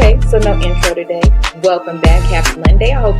Okay, so no intro today. Welcome back. Happy Monday. I hope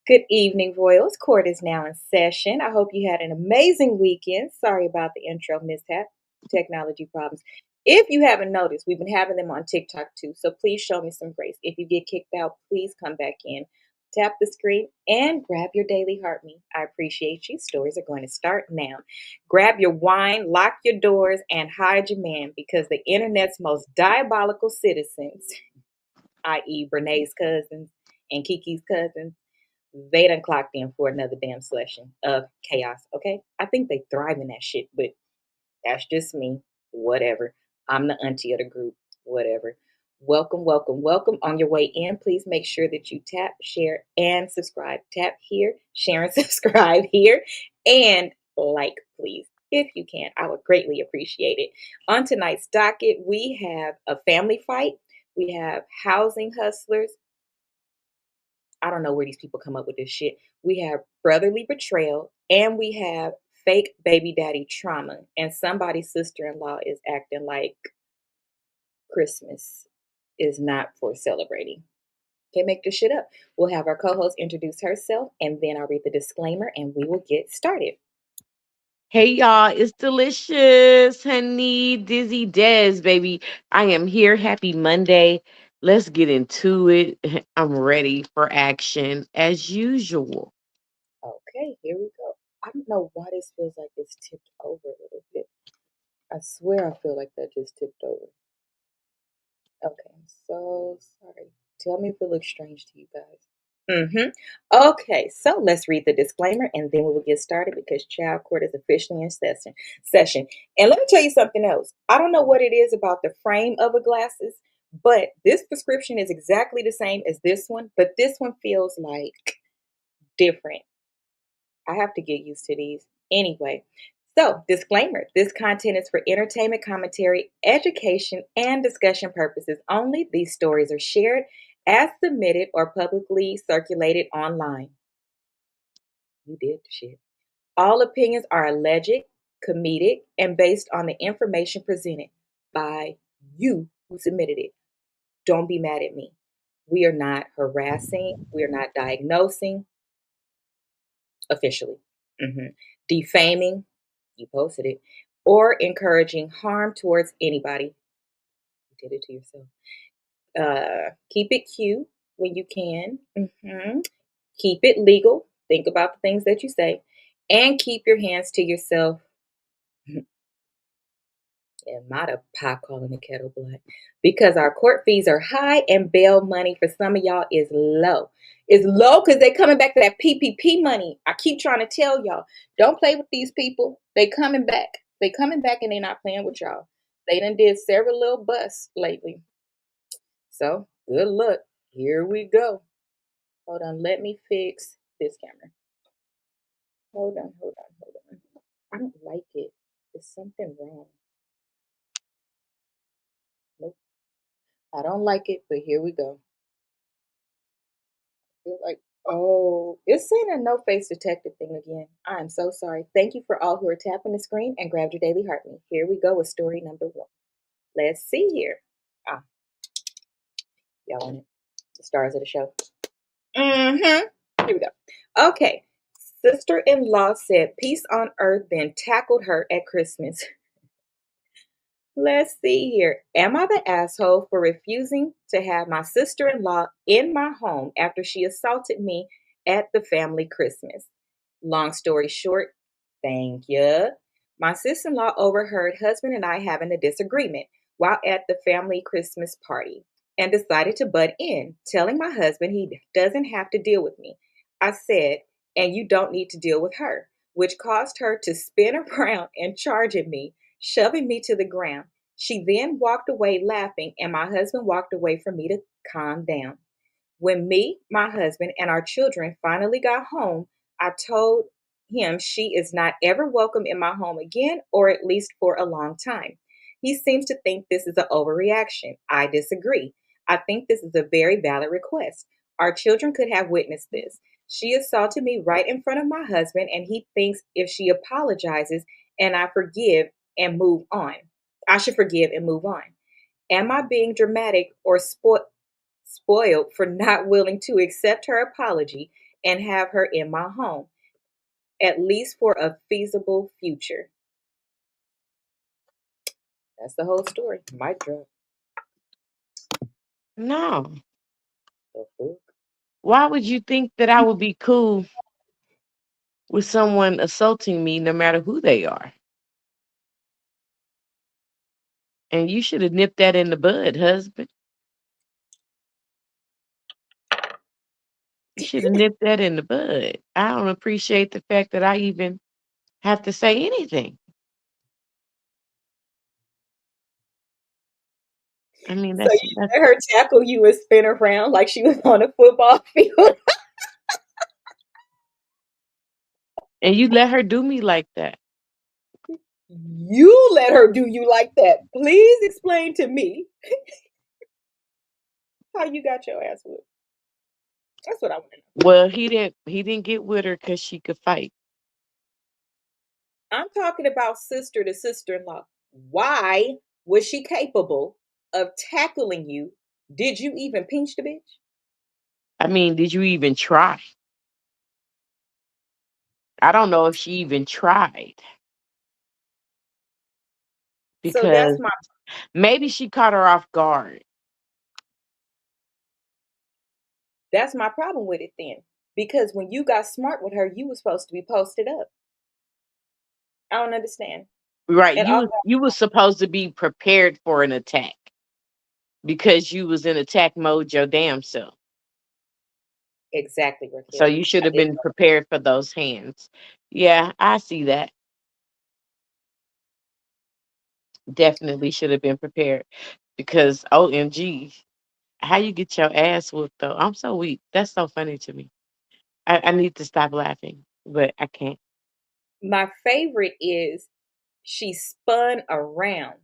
good evening, Royals. Court is now in session. I hope you had an amazing weekend. Sorry about the intro mishap, technology problems. If you haven't noticed, we've been having them on TikTok too, so please show me some grace. If you get kicked out, please come back in. Tap the screen and grab your daily heart me. I appreciate you. Stories are going to start now. Grab your wine, lock your doors, and hide your man because the internet's most diabolical citizens, i.e., Renee's cousins and Kiki's cousins, they done clocked in for another damn session of chaos. Okay, I think they thrive in that shit, but that's just me. Whatever. I'm the auntie of the group. Whatever. Welcome, welcome, welcome. On your way in, please make sure that you tap, share, and subscribe. Tap here, share, and subscribe here, and like, please, if you can. I would greatly appreciate it. On tonight's docket, we have a family fight. We have housing hustlers. I don't know where these people come up with this shit. We have brotherly betrayal, and we have fake baby daddy trauma. And somebody's sister-in-law is acting like Christmas is not for celebrating. Can't make this shit up. We'll have our co-host introduce herself, and then I'll read the disclaimer, and we will get started. Hey y'all, it's delicious, honey. Dizzy Des, baby. I am here. Happy Monday. Let's get into it. I'm ready for action as usual. Okay, here we go. I don't know why this feels like it's tipped over a little bit. I swear I feel like that just tipped over. Okay, I'm so sorry. Tell me if it looks strange to you guys. Okay, so let's read the disclaimer and then we will get started because child court is officially in session. And let me tell you something else. I don't know what it is about the frame of a glasses, but this prescription is exactly the same as this one, but this one feels like different. I have to get used to these. Anyway, so disclaimer this content is for entertainment, commentary, education, and discussion purposes only. These stories are shared as submitted or publicly circulated online. You did the shit. All opinions are alleged, comedic, and based on the information presented by you who submitted it. Don't be mad at me. We are not harassing, we are not diagnosing officially, Mhm. defaming, you posted it, or encouraging harm towards anybody. You did it to yourself. Keep it cute when you can. Keep it legal. Think about the things that you say, and keep your hands to yourself. And might have pot calling the kettle black because our court fees are high and bail money for some of y'all is low. It's low because they coming back to that PPP money. I keep trying to tell y'all, don't play with these people. They coming back. They coming back and they not playing with y'all. They done did several little busts lately. So good luck. Here we go. Hold on. Let me fix this camera. Hold on. Hold on. Hold on. I don't like it. There's something wrong. Nope. I don't like it, but here we go. Feel like, oh, it's saying a no face detected thing again. I am so sorry. Thank you for all who are tapping the screen and grabbed your daily heart me. Here we go with story number one. Let's see here. Ah, y'all want it? The stars of the show. Here we go. Okay. Sister-in-law said peace on earth, then tackled her at Christmas. Let's see here. Am I the asshole for refusing to have my sister-in-law in my home after she assaulted me at the family Christmas? Long story short, thank you. My sister-in-law overheard husband and I having a disagreement while at the family Christmas party and decided to butt in, telling my husband he doesn't have to deal with me. I said, and you don't need to deal with her, which caused her to spin around and charge at me, shoving me to the ground. She then walked away laughing, and my husband walked away for me to calm down. When me, my husband, and our children finally got home, I told him she is not ever welcome in my home again, or at least for a long time. He seems to think this is an overreaction. I disagree. I think this is a very valid request. Our children could have witnessed this. She assaulted me right in front of my husband, and he thinks if she apologizes and I forgive and move on, I should forgive and move on. Am I being dramatic or spoiled for not willing to accept her apology and have her in my home, at least for a feasible future? That's the whole story. Mic drop. No. The book. Why would you think that I would be cool with someone assaulting me no matter who they are? And you should have nipped that in the bud, husband. You should have nipped that in the bud. I don't appreciate the fact that I even have to say anything. I mean, So you that's let her tackle you and spin around like she was on a football field. and you let her do me like that. You let her do you like that. Please explain to me how you got your ass whipped. That's what I want to know. Well, he didn't get with her because she could fight. I'm talking about sister to sister in law. Why was she capable of tackling you? Did you even pinch the bitch? I mean, did you even try? I don't know if she even tried So that's because my maybe she caught her off guard. problem with it then. Because when you got smart with her, you were supposed to be posted up. I don't understand. Right. And You was supposed to be prepared for an attack because you was in attack mode your damn self. exactly, So Raquel. you should I have did. been prepared for those hands. Yeah, I see that. Definitely should have been prepared because OMG, how you get your ass whooped though? I'm so weak. That's so funny to me. I need to stop laughing, but I can't. My favorite is she spun around.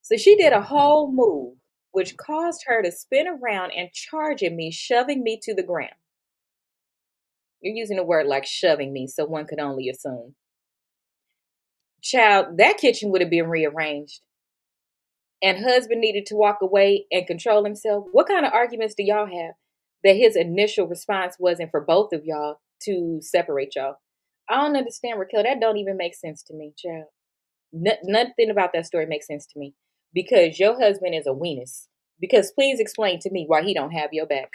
So she did a whole move, which caused her to spin around and charge at me, shoving me to the ground. You're using a word like shoving me, so one could only assume. Child, that kitchen would have been rearranged. And husband needed to walk away and control himself. What kind of arguments do y'all have that his initial response wasn't for both of y'all to separate y'all? I don't understand, Raquel. That don't even make sense to me, child. Nothing about that story makes sense to me because your husband is a weenus. Because please explain to me why he don't have your back.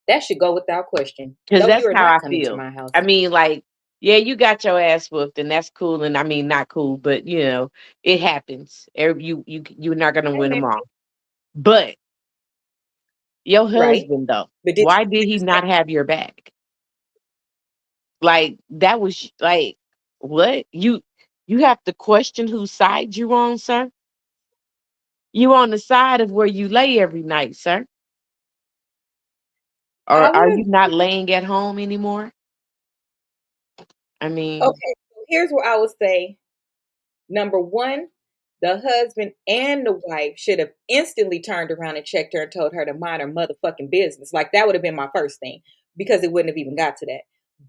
That should go without question. Because No, you that's are how not I coming to feel. my house. I mean, like, yeah, you got your ass whooped, and that's cool, and I mean, not cool, but it happens. You're not gonna win them all. But your Right? husband, though, But did why you did see he the not have your back? Like that was like what you have to question whose side you on, sir. You on the side of where you lay every night, sir. I Or would are you not agree. laying at home anymore? I mean, Okay, so here's what I would say. Number one, the husband and the wife should have instantly turned around and checked her and told her to mind her motherfucking business. Like that would have been my first thing because it wouldn't have even got to that.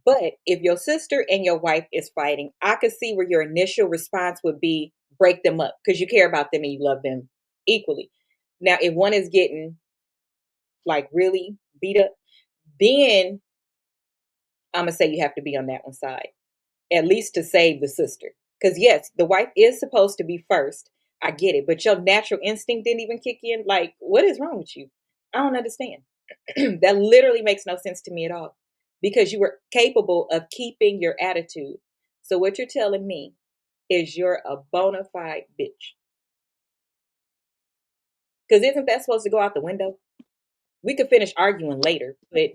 But if your sister and your wife is fighting, I could see where your initial response would be break them up because you care about them and you love them equally. Now, if one is getting like really beat up, then I'm gonna say you have to be on that one side at least to save the sister. Because yes, the wife is supposed to be first. I get it, but your natural instinct didn't even kick in. Like, what is wrong with you? I don't understand. That literally makes no sense to me at all. Because you were capable of keeping your attitude. So what you're telling me is you're a bona fide bitch. Because isn't that supposed to go out the window? We could finish arguing later, but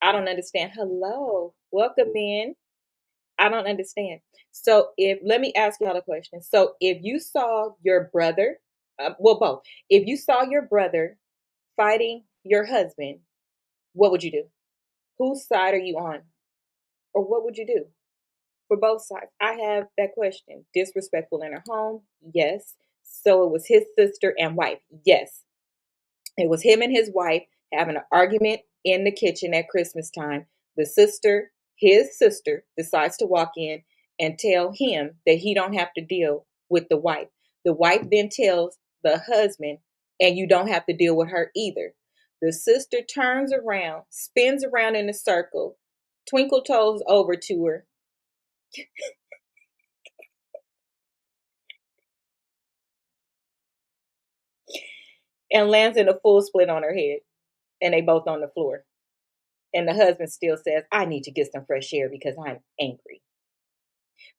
I don't understand. Hello, welcome in. I don't understand. So if let me ask y'all a question. So if you saw your brother, well, both, if you saw your brother fighting your husband, what would you do? Whose side are you on? Or what would you do? For both sides. I have that question. Disrespectful in her home? Yes. So it was his sister and wife. Yes, it was him and his wife having an argument in the kitchen at Christmas time. The sister, his sister, decides to walk in and tell him that he don't have to deal with the wife. The wife then tells the husband, and you don't have to deal with her either. The sister turns around, spins around in a circle, twinkle toes over to her, and lands in a full split on her head. And they both on the floor. And the husband still says, I need to get some fresh air because I'm angry.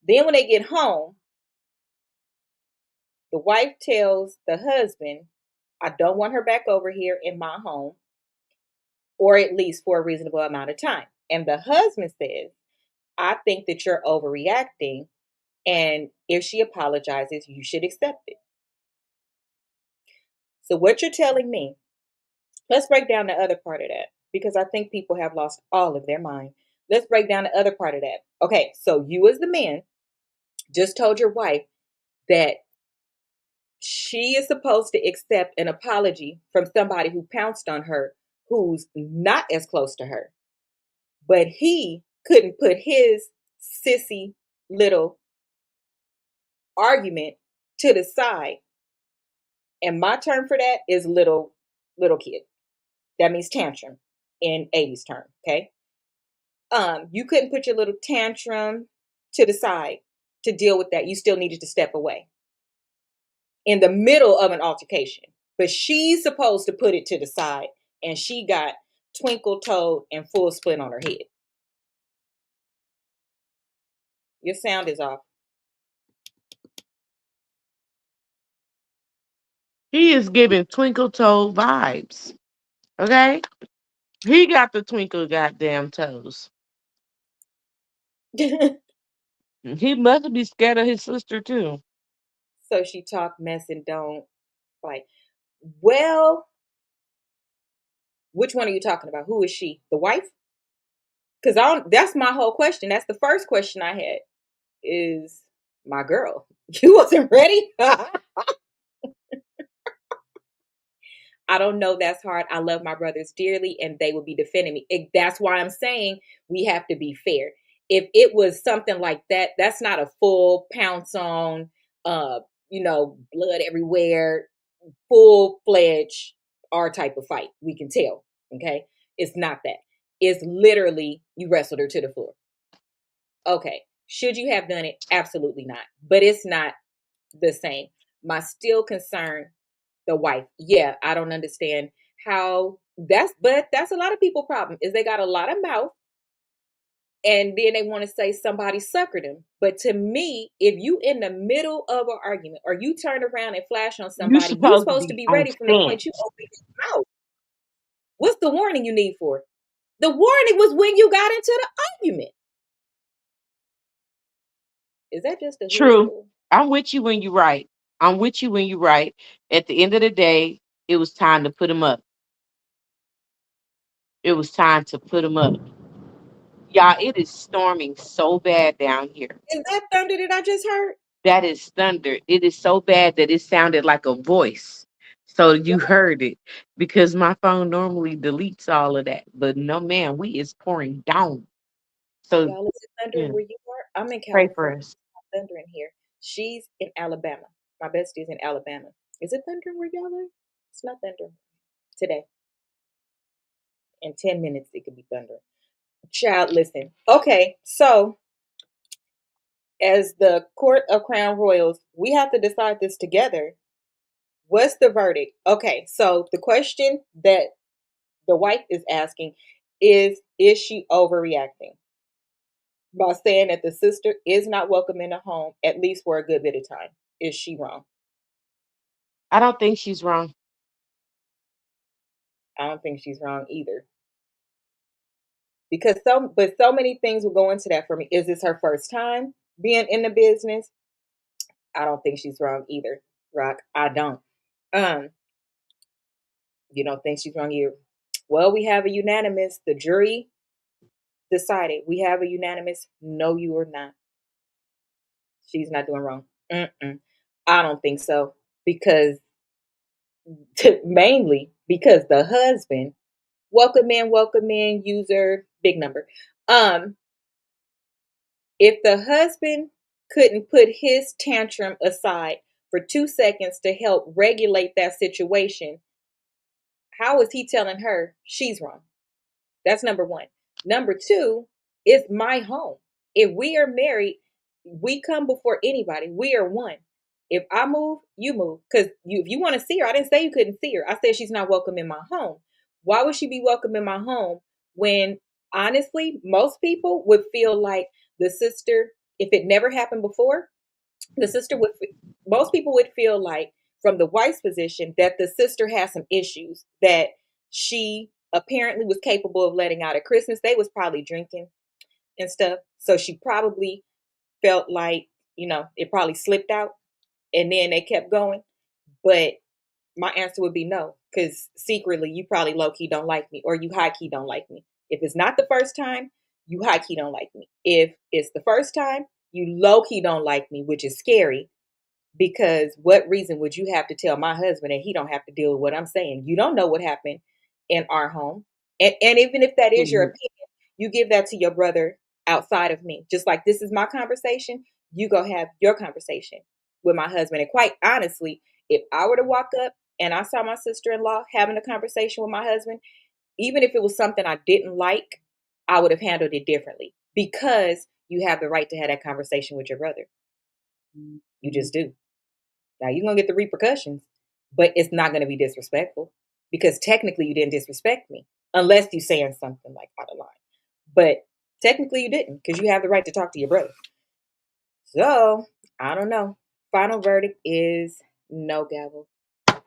Then when they get home, the wife tells the husband, I don't want her back over here in my home, or at least for a reasonable amount of time. And the husband says, I think that you're overreacting. And if she apologizes, you should accept it. So, what you're telling me, let's break down the other part of that because I think people have lost all of their mind. Let's break down the other part of that. Okay, so you, as the man, just told your wife that she is supposed to accept an apology from somebody who pounced on her, who's not as close to her. But he couldn't put his sissy little argument to the side. And my term for that is little kid. That means tantrum in 80s term. Okay. You couldn't put your little tantrum to the side to deal with that. You still needed to step away in the middle of an altercation. But she's supposed to put it to the side, and she got twinkle toed and full split on her head. Your sound is off. He is giving twinkle toe vibes. Okay? He got the twinkle goddamn toes. He must be scared of his sister too. So she talk mess and don't fight. Well, which one are you talking about? Who is she? The wife? Because that's my whole question. That's the first question I had. Is my girl? You wasn't ready? I don't know. That's hard. I love my brothers dearly, and they will be defending me. That's why I'm saying we have to be fair. If it was something like that, that's not a full pounce on, uh, blood everywhere, full fledged R type of fight. We can tell. Okay, it's not that. It's literally you wrestled her to the floor. Okay, should you have done it? Absolutely not. But it's not the same. My still concern, the wife. Yeah, I don't understand how that's a lot of people problem is they got a lot of mouth and then they want to say somebody suckered them. But to me, if you in the middle of an argument or you turn around and flash on You somebody, you supposed to supposed to be be on ready from the point you stance. open your mouth. What's the warning you need for? The warning was when you got into the argument. Is that just a hood True. rule? I'm with you when you right. I'm with you when you right. At the end of the day, it was time to put him up. It was time to put him up. Y'all, it is storming so bad down here. Is that thunder that I just heard? That is thunder. It is so bad that it sounded like a voice. So you heard it because my phone normally deletes all of that. But no, man, we is pouring down. So Y'all, is it thundering yeah, where you are? I'm in pray for California. us. It's not thundering here. She's in Alabama. My bestie is in Alabama. Is it thundering where y'all are? It's not thundering today. In 10 minutes, it could be thundering. Child, listen. Okay, so as the Court of Crown Royals, we have to decide this together. What's the verdict? Okay, so the question that the wife is asking is she overreacting by saying that the sister is not welcome in the home, at least for a good bit of time? Is she wrong? I don't think she's wrong. I don't think she's wrong either. Because so many things will go into that for me. Is this her first time being in the business? I don't think she's wrong either. Rock, I don't. Um, you don't think she's wrong either. Well, we have a unanimous. The jury decided. We have a unanimous. No, you are not. She's not doing wrong. Mm-mm. I don't think so because mainly because the husband, welcome in, user, big number. Um, if the husband couldn't put his tantrum aside for 2 seconds to help regulate that situation, how is he telling her she's wrong? That's number one. Number two, it's my home. If we are married, we come before anybody. We are one. If I move, you move. Because if you want to see her, I didn't say you couldn't see her. I said she's not welcome in my home. Why would she be welcome in my home when honestly, most people would feel like the sister, if it never happened before, the sister would, most people would feel like from the wife's position that the sister has some issues that she apparently was capable of letting out at Christmas. They was probably drinking and stuff. So she probably felt like, it probably slipped out and then they kept going. But my answer would be no, because secretly you probably low key don't like me or you high key don't like me. If it's not the first time, you high key don't like me. If it's the first time, you low key don't like me, which is scary because what reason would you have to tell my husband that he don't have to deal with what I'm saying? You don't know what happened in our home. And even if that is your Period. opinion, you give that to your brother outside of me. Just like this is my conversation, you go have your conversation with my husband. And quite honestly, if I were to walk up and I saw my sister-in-law having a conversation with my husband, even if it was something I didn't like, I would have handled it differently because you have the right to have that conversation with your brother. You just do. Now you're gonna get the repercussions, but it's not gonna be disrespectful because technically you didn't disrespect me unless you saying something like out of line. But technically you didn't because you have the right to talk to your brother. So I don't know. Final verdict is no gavel.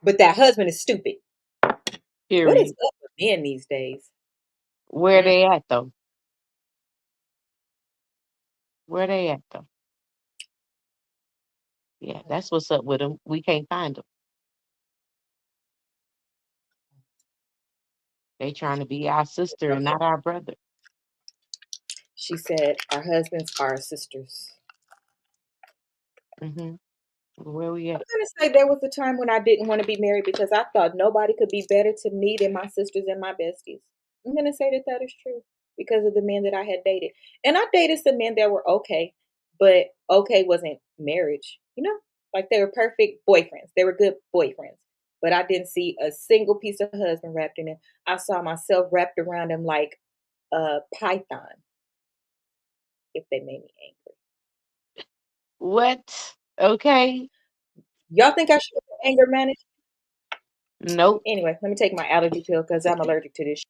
But that husband is stupid. What is Period. up with men these days? Where Mm, they at though? Where they at though? Yeah, that's what's up with them. We can't find them. They trying to be our sister and not our brother. she said, our husbands are our sisters. Hmm. Where we at? I'm gonna say there was a time when I didn't want to be married because I thought nobody could be better to me than my sisters and my besties. I'm gonna say that that is true because of the men that I had dated, and I dated some men that were okay, but okay wasn't marriage. Like they were perfect boyfriends. They were good boyfriends, but I didn't see a single piece of husband wrapped in it. I saw myself wrapped around him like a python. If they made me angry, What? Okay. y'all think I should anger manage? Nope. Anyway, let me take my allergy pill because I'm allergic to this.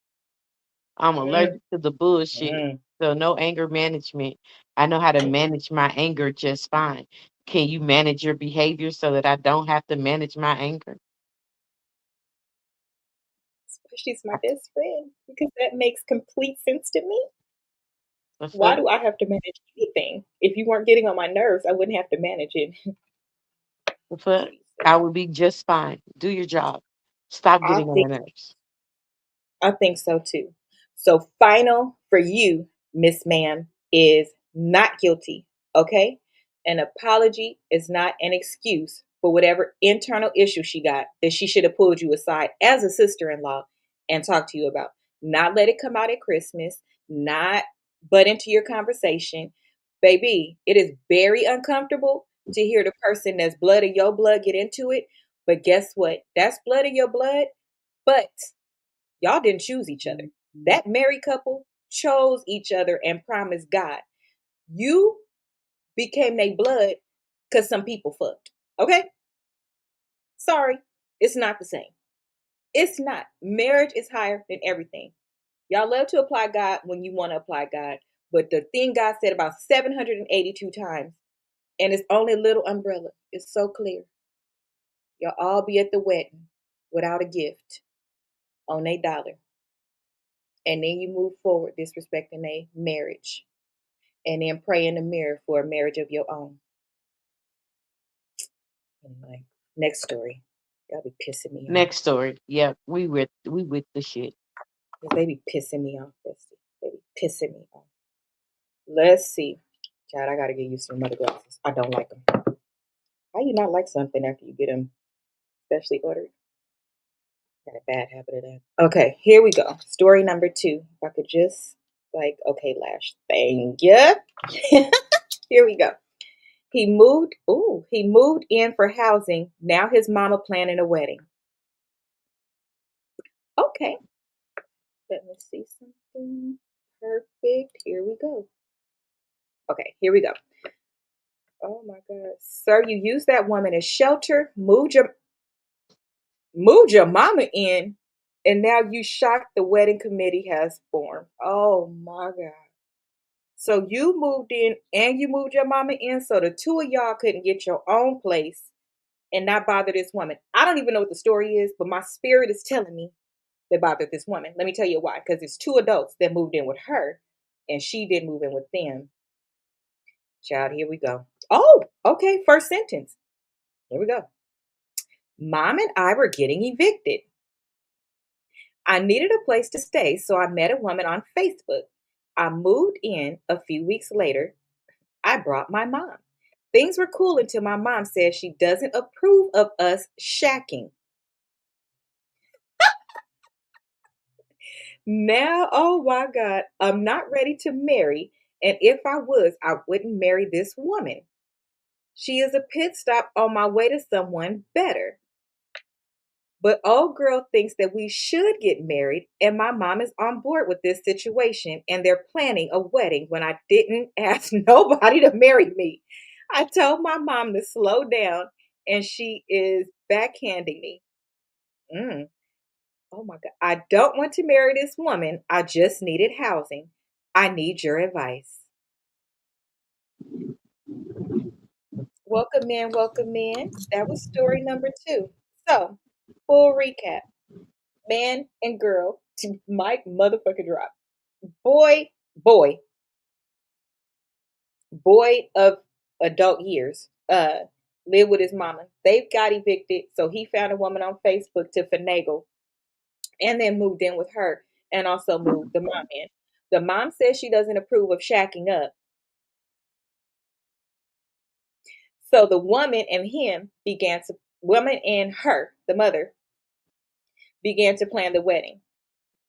I'm Mm, allergic to the bullshit. mm. So no anger management. I know how to manage my anger just fine. Can you manage your behavior so that I don't have to manage my anger? She's my best friend because that makes complete sense to me. The Why fuck? do I have to manage anything? If you weren't getting on my nerves, I wouldn't have to manage it. The fuck? Jesus. I would be just fine. Do your job. Stop I getting on my think nerves. I think so too. So final for you, Miss Ma'am, is not guilty. Okay? An apology is not an excuse for whatever internal issue she got that she should have pulled you aside as a sister-in-law and talked to you about. Not let it come out at Christmas, not butt into your conversation. Baby, it is very uncomfortable to hear the person that's blood of your blood get into it. But guess what? That's blood of your blood. But y'all didn't choose each other. That married couple chose each other and promised God. You became their blood because some people fucked. Okay? Sorry. It's not the same. It's not. Marriage is higher than everything. Y'all love to apply God when you want to apply God. But the thing God said about 782 times, and it's only a little umbrella, it's so clear. Y'all all be at the wedding without a gift on a dollar. And then you move forward disrespecting a marriage. And then pray in the mirror for a marriage of your own. Anyway, next story. Y'all be pissing me off. Next story. Yep, we with the shit. They be pissing me off, Bestie. They be pissing me off. Let's see. Chad, I gotta get you some other glasses. I don't like them. How you not like something after you get them especially ordered. Got a bad habit of that. Okay, here we go. Story number two. If I could just like, okay, Lash, thank you. Here we go. He moved in for housing. Now his mama planning a wedding. Okay, let me see something. Perfect. Here we go. Okay, here we go. Oh my God. Sir, you used that woman as shelter, moved your mama in, and now you shocked the wedding committee has formed. Oh my God. So you moved in and you moved your mama in so the two of y'all couldn't get your own place and not bother this woman. I don't even know what the story is, but my spirit is telling me they bothered this woman. Let me tell you why. Because it's two adults that moved in with her and she didn't move in with them. Child, here we go. Oh, okay. First sentence. Here we go. Mom and I were getting evicted. I needed a place to stay, so I met a woman on Facebook. I moved in a few weeks later. I brought my mom. Things were cool until my mom said she doesn't approve of us shacking. Now, oh my God, I'm not ready to marry. And if I was, I wouldn't marry this woman. She is a pit stop on my way to someone better. But old girl thinks that we should get married, and my mom is on board with this situation, and they're planning a wedding when I didn't ask nobody to marry me. I told my mom to slow down, and she is backhanding me. Mm. Oh my God. I don't want to marry this woman. I just needed housing. I need your advice. Welcome in, welcome in. That was story number two. So, full recap man and girl to Mike motherfucker drop. Boy, boy, boy of adult years, lived with his mama. They got evicted, so he found a woman on Facebook to finagle and then moved in with her and also moved the mom in. The mom says she doesn't approve of shacking up. So the woman and him began to, woman and her, the mother, began to plan the wedding.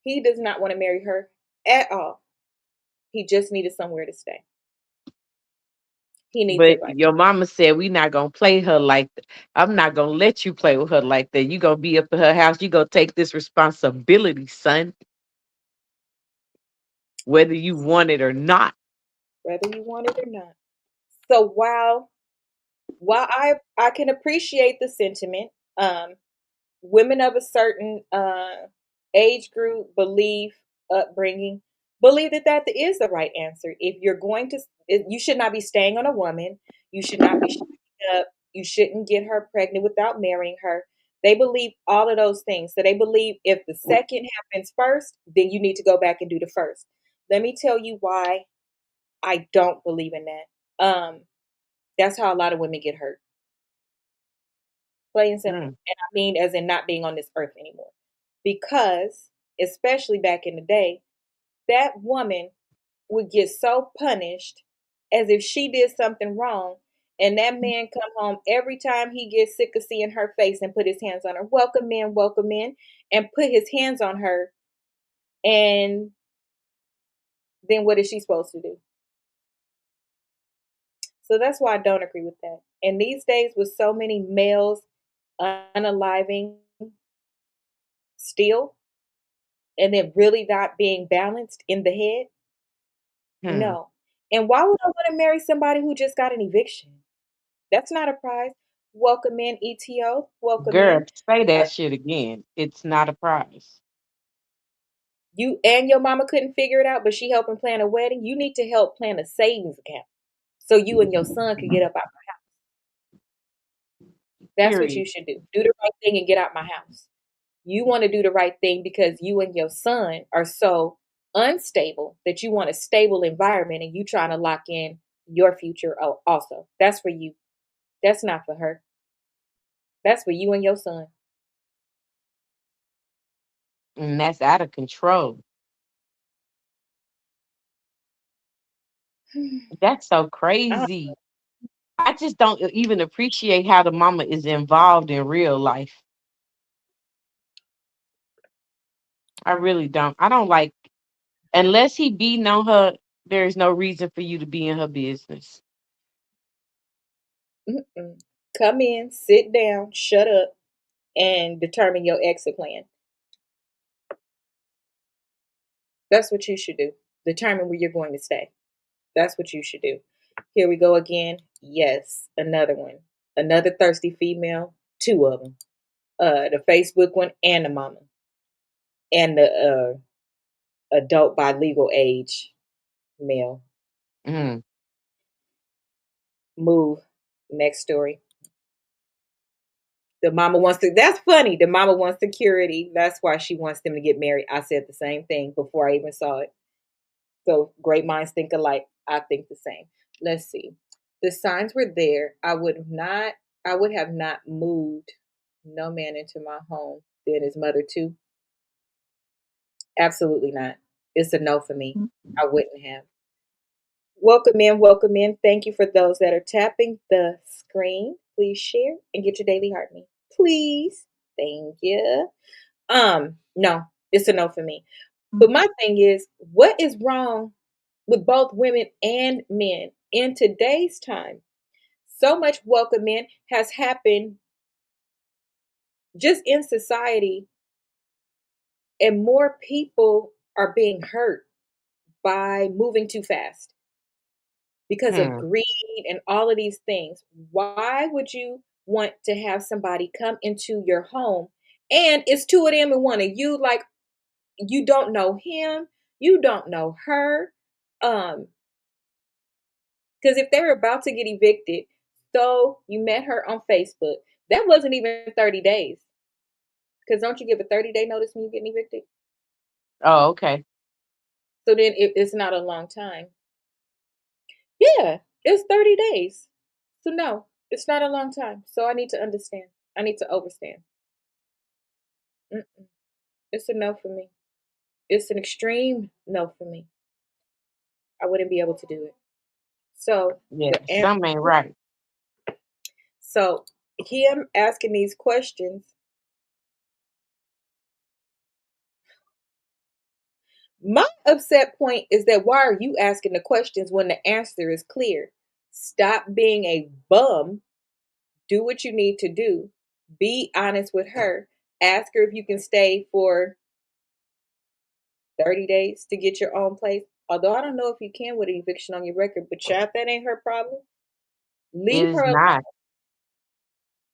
He does not want to marry her at all. He just needed somewhere to stay. He needs But advice. your mama said we not gonna play her like that. I'm not gonna let you play with her like that. You gonna be up at her house. You gonna take this responsibility, son, whether you want it or not. Whether you want it or not. So while I can appreciate the sentiment, um, women of a certain age group, belief, upbringing, believe that that is the right answer. If you're going to, you should not be staying on a woman. You should not be shacking up. You shouldn't get her pregnant without marrying her. They believe all of those things. So they believe if the second happens first, then you need to go back and do the first. Let me tell you why I don't believe in that. That's how a lot of women get hurt. Plain and simple. Mm. And I mean, as in not being on this earth anymore. Because, especially back in the day, that woman would get so punished as if she did something wrong. And that man come home every time he gets sick of seeing her face and put his hands on her. Welcome in, and put his hands on her. And then what is she supposed to do? So that's why I don't agree with that. And these days, with so many males unaliving still, and then really not being balanced in the head, Hmm. no. And why would I want to marry somebody who just got an eviction? That's not a prize. Welcome in, ETO. Welcome Girl, in. say Uh, that shit again. It's not a prize. you and your mama couldn't figure it out, but she helping plan a wedding. You need to help plan a savings account so you and your son could get up out. That's what Period. you should do. Do the right thing and get out my house. You want to do the right thing because you and your son are so unstable that you want a stable environment and you trying to lock in your future also. That's for you. That's not for her. That's for you and your son. And that's out of control. That's so I crazy. I just don't even appreciate how the mama is involved in real life. I really don't. I don't like unless he beating on her. There's no reason for you to be in her business. Mm-mm. Come in, sit down, shut up, and determine your exit plan. That's what you should do. Determine where you're going to stay. That's what you should do. Here we go again. Yes, another one. Another thirsty female. Two of them. The Facebook one and the mama. And the adult by legal age male. Mm, Move. Next story. The mama wants to, that's funny. The mama wants security. That's why she wants them to get married. I said the same thing before I even saw it. So great minds think alike. I think the same. Let's see. The signs were there. I would have not moved no man into my home. Then his mother too. Absolutely not. It's a no for me. I wouldn't have. Welcome in, welcome in. Thank you for those that are tapping the screen. Please share and get your daily heart me. Please. Thank you. No, it's a no for me. But my thing is, what is wrong with both women and men in today's time? So much welcome in has happened just in society, and more people are being hurt by moving too fast because of hmm. greed and all of these things. Why would you want to have somebody come into your home and it's two of them and one of you? Like, you don't know him, you don't know her. Um, because if they were about to get evicted, so you met her on Facebook, that wasn't even 30 days. Because don't you give a 30-day notice when you're getting evicted? Oh, okay. So then it's not a long time. Yeah, it's 30 days. So no, it's not a long time. So I need to understand. I need to overstand. Mm-mm. It's a no for me. It's an extreme no for me. I wouldn't be able to do it. So Yeah, the some ain't right. so him asking these questions, my upset point is that why are you asking the questions when the answer is clear? Stop being a bum. Do what you need to do. Be honest with her. Ask her if you can stay for 30 days to get your own place. Although I don't know if you can with an eviction on your record, but child, that ain't her problem. It Leave her is alone not.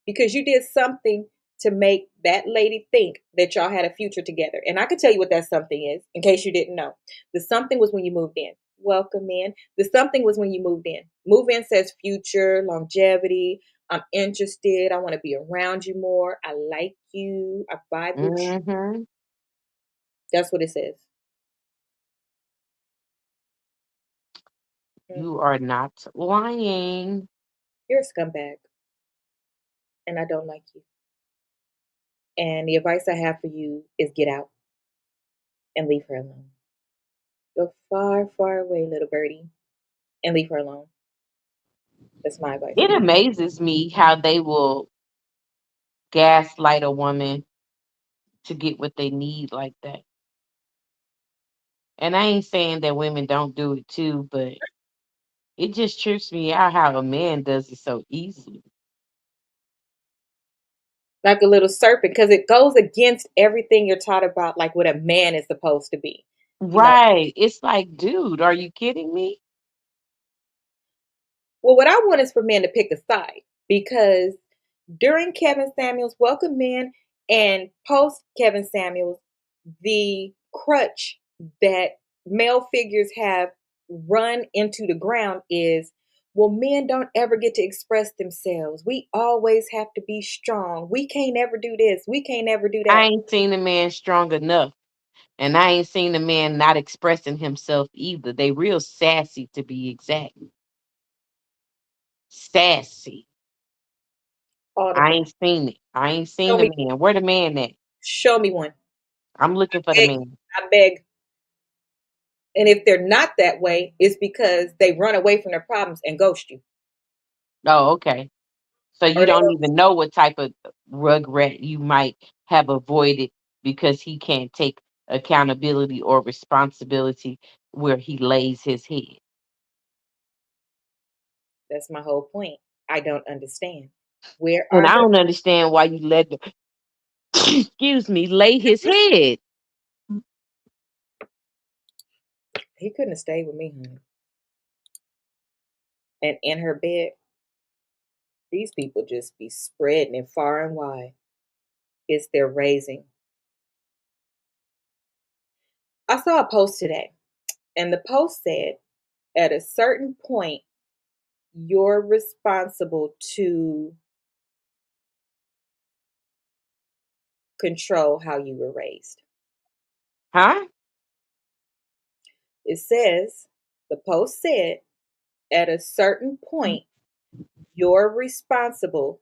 because you did something to make that lady think that y'all had a future together. And I can tell you what that something is, in case you didn't know. The something was when you moved in. Welcome in. The something was when you moved in. Move in says future, longevity. I'm interested. I want to be around you more. I like you. I vibe with you. Hmm. That's what it says. You Mhm. are not lying. You're a scumbag, and I don't like you. And the advice I have for you is get out and leave her alone. Go far, far away, little birdie, and leave her alone. That's my advice It for you. amazes me how they will gaslight a woman to get what they need like that. And I ain't saying that women don't do it too, but it just trips me out how a man does it so easily. Like a little serpent, because it goes against everything you're taught about, like what a man is supposed to be. You know, Right. It's like, dude, are you kidding me? well, what I want is for men to pick a side because during Kevin Samuels' Welcome In and post Kevin Samuels, the crutch that male figures have run into the ground is, well, men don't ever get to express themselves. We always have to be strong. We can't ever do this. We can't ever do I that. ain't seen a man strong enough. And I ain't seen a man not expressing himself either. They real sassy to be exact. Sassy. All the I time. ain't seen it. I ain't seen Show the me, man. Where the man at? show me one. I'm looking for the Beg, man. I beg. And if they're not that way, it's because they run away from their problems and ghost you. Oh, okay. So you Or they don't don't, even know what type of rugrat you might have avoided because he can't take accountability or responsibility where he lays his head. That's my whole point. I don't understand. Where And are I the don't understand why you let the excuse me, lay his head. He couldn't have stayed with me, honey. And in her bed, these people just be spreading it far and wide. It's their raising. I saw a post today, and the post said, at a certain point, you're responsible to control how you were raised. Huh? It says, the post said, at a certain point, you're responsible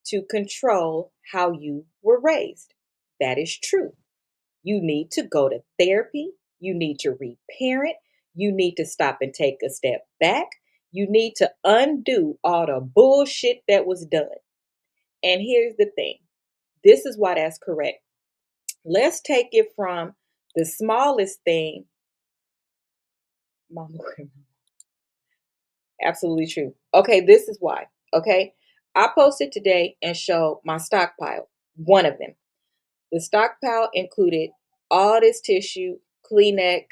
to control how you were raised. That is true. You need to go to therapy. You need to reparent. You need to stop and take a step back. You need to undo all the bullshit that was done. And here's the thing, this is why that's correct. Let's take it from the smallest thing. Mama, absolutely true. Okay, this is why. Okay, I posted today and showed my stockpile. One of them. The stockpile included all this tissue, Kleenex,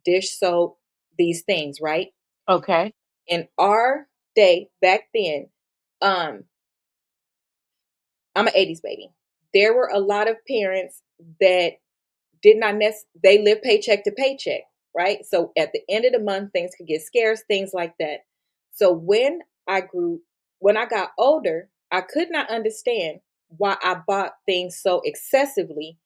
dish soap, these things, right? Okay. In our day back then, um, I'm an 80s baby. There were a lot of parents that did not they live paycheck to paycheck, right? So at the end of the month, things could get scarce, things like that. So when I got older, I could not understand why I bought things so excessively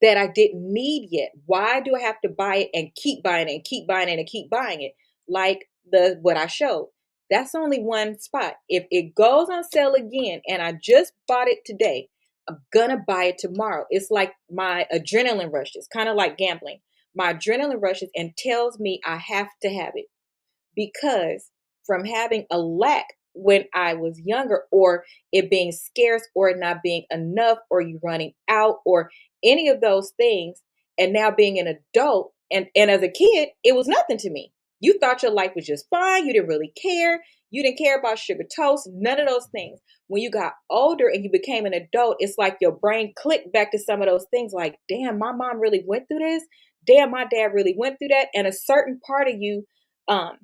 that I didn't need yet. Why do I have to buy it and keep buying it and keep buying it and keep buying it? Like the what I showed. That's only one spot. If it goes on sale again and I just bought it today, I'm gonna buy it tomorrow. It's like my adrenaline rushes, kind of like gambling. My adrenaline rushes and tells me I have to have it because from having a lack when I was younger, or it being scarce, or it not being enough, or you running out, or any of those things, and now being an adult, and as a kid, it was nothing to me. You thought your life was just fine. You didn't really care. You didn't care about sugar toast, none of those things. When you got older and you became an adult, it's like your brain clicked back to some of those things like, damn, my mom really went through this. Damn, my dad really went through that. And a certain part of you um,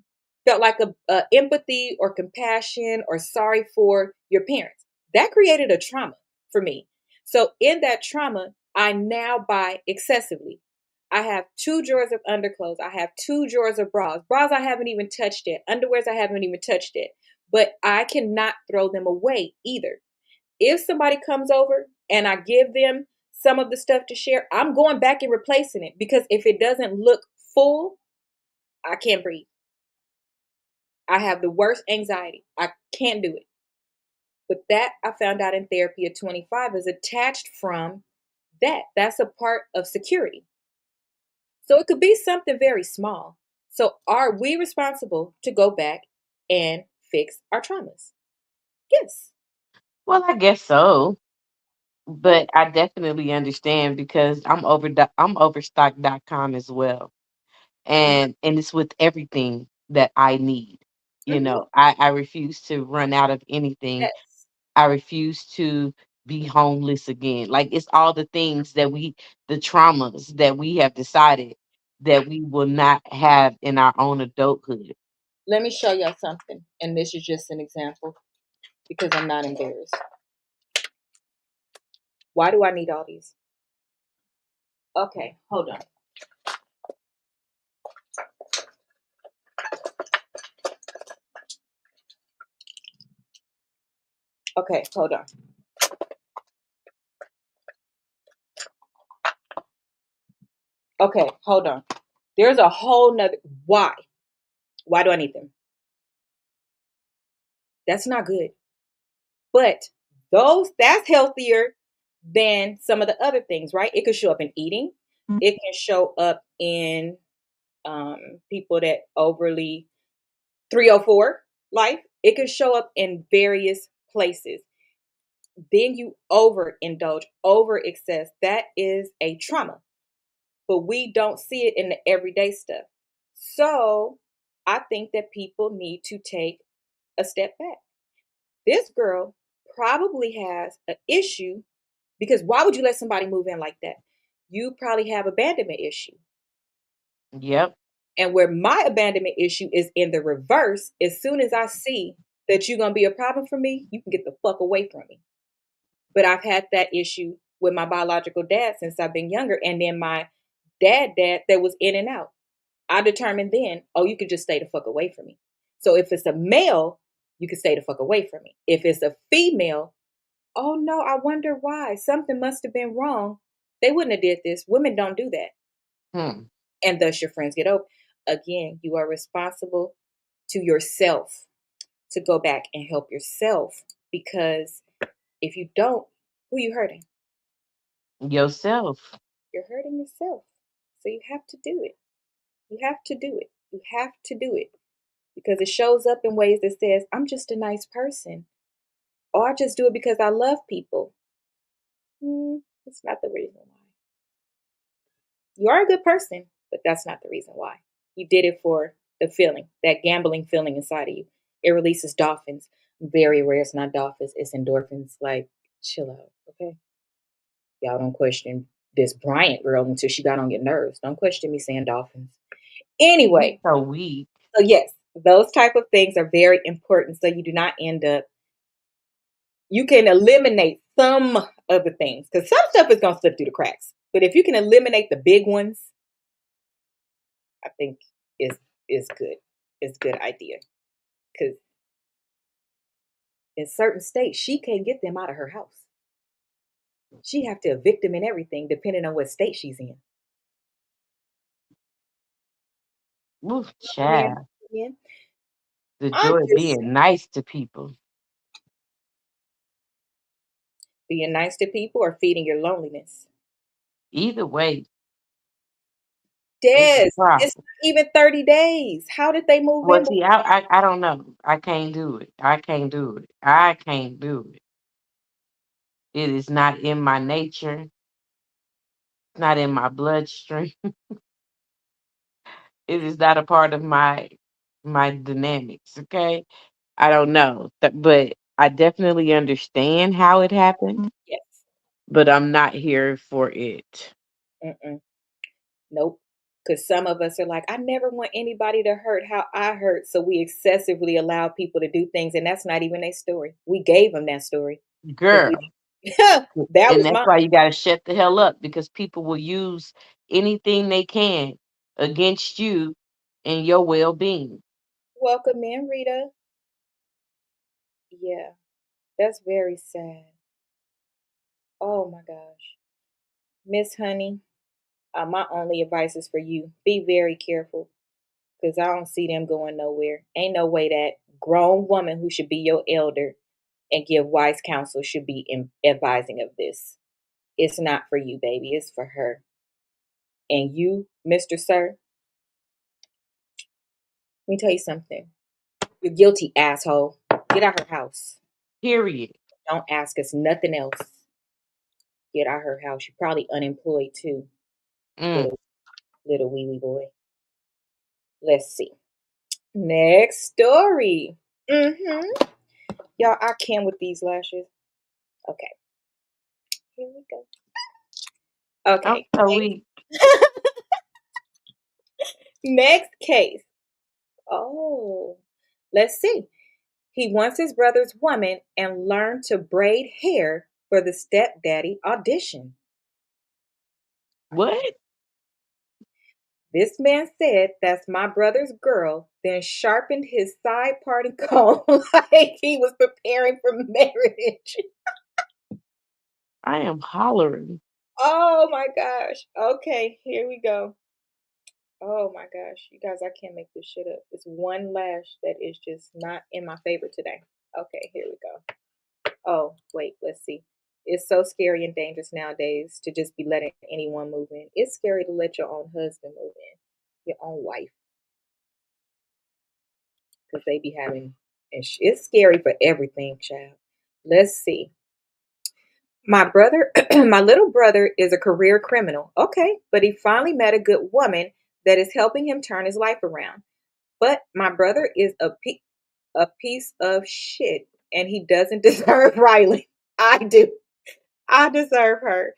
felt like a empathy or compassion or sorry for your parents. That created a trauma for me. So in that trauma, I now buy excessively. I have 2 drawers of underclothes. I have 2 drawers of bras. Bras I haven't even touched yet. Underwears I haven't even touched yet. But I cannot throw them away either. If somebody comes over and I give them some of the stuff to share, I'm going back and replacing it because if it doesn't look full, I can't breathe. I have the worst anxiety. I can't do it. But that I found out in therapy at 25 is attached from that. That's a part of security. So it could be something very small. So are we responsible to go back and fix our traumas? Yes. Well, I guess so. But I definitely understand because I'm overstock.com as well. And it's with everything that I need. Mm-hmm. I refuse to run out of anything. Yes. I refuse to be homeless again. Like it's all the things the traumas that we have decided that we will not have in our own adulthood. Let me show y'all something. And this is just an example because I'm not embarrassed. Why do I need all these? Okay, hold on. Okay, hold on. Okay, hold on. There's a whole nother why. Why do I need them? That's not good. But that's healthier than some of the other things, right? It could show up in eating. It can show up in people that overly 304 life. It can show up in various places. Then you overindulge, over excess. That is a trauma. but we don't see it in the everyday stuff. So I think that people need to take a step back. This girl probably has an issue because why would you let somebody move in like that? You probably have abandonment issue. Yep. And where my abandonment issue is in the reverse, as soon as I see that you're going to be a problem for me, you can get the fuck away from me. But I've had that issue with my biological dad since I've been younger. And then my dad that was in and out. I determined then, oh, you could just stay the fuck away from me. So if it's a male, you can stay the fuck away from me. If it's a female, oh no, I wonder why. Something must have been wrong. They wouldn't have did this. Women don't do that. Hmm. And thus your friends get over. Again, you are responsible to yourself to go back and help yourself because if you don't, who you hurting? Yourself. You're hurting yourself. So you have to do it. You have to do it. You have to do it because it shows up in ways that says, I'm just a nice person. Or I just do it because I love people. It's not the reason why. You are a good person, but that's not the reason why. You did it for the feeling, that gambling feeling inside of you. It releases dolphins. Very rare. It's not dolphins, it's endorphins. Like, chill out, okay? Y'all don't question this Bryant girl until she got on your nerves. Don't question me saying dolphins. You Anyway, so weak. so yes, those type of things are very important so you do not end up, you can eliminate some of the things because some stuff is going to slip through the cracks. But if you can eliminate the big ones, I think is is good. It's a good idea because in certain states she can't get them out of her house. She have to evict them and everything depending on what state she's in. Ooh, Welcome in. child. Welcome in. The I'm joy of just being nice to people. being nice to people or feeding your loneliness. Either way, it's a Des, it's problem. not even 30 days. How did they move Well, in? see, I don't know. I can't do it. I can't do it. I can't do it. It is not in my nature. Not in my bloodstream. It is not a part of my dynamics. Okay, I don't know, but I definitely understand how it happened. Yes. But I'm not here for it. Mm-mm. Nope. Because some of us are like, I never want anybody to hurt how I hurt. So we excessively allow people to do things. And that's not even their story. We gave them that story because we, Girl. that And was that's mine. why you got to shut the hell up because people will use anything they can against you and your well being. Welcome in, Rita. Yeah, that's very sad. Oh my gosh. Miss Honey, my only advice is for you be very careful because I don't see them going nowhere. Ain't no way that grown woman who should be your elder and give wise counsel should be advising of this. It's not for you, baby. It's for her. And you, Mr. Sir, let me tell you something. You're guilty, asshole. Get out her house. Period. Don't ask us nothing else. Get out her house. You're probably unemployed too, Mm. little wee wee boy. Let's see. Next story. Mm-hmm. Y'all, I can with these lashes. Okay, here we go. I'm Okay. so weak. Next case. Oh, let's see. He wants his brother's woman and learned to braid hair for the stepdaddy audition. What? This man said, That's my brother's girl, then sharpened his side parting comb like he was preparing for marriage. I am hollering. Oh my gosh. Okay, here we go. Oh my gosh. You guys, I can't make this shit up. It's one lash that is just not in my favor today. Okay, here we go. Oh, wait, let's see. It's so scary and dangerous nowadays to just be letting anyone move in. It's scary to let your own husband move in, your own wife, because they be having, and it's scary for everything, child. Let's see. My brother, my little brother is a career criminal. Okay, but he finally met a good woman that is helping him turn his life around. But my brother is a piece of shit and he doesn't deserve Riley. I do. I deserve her.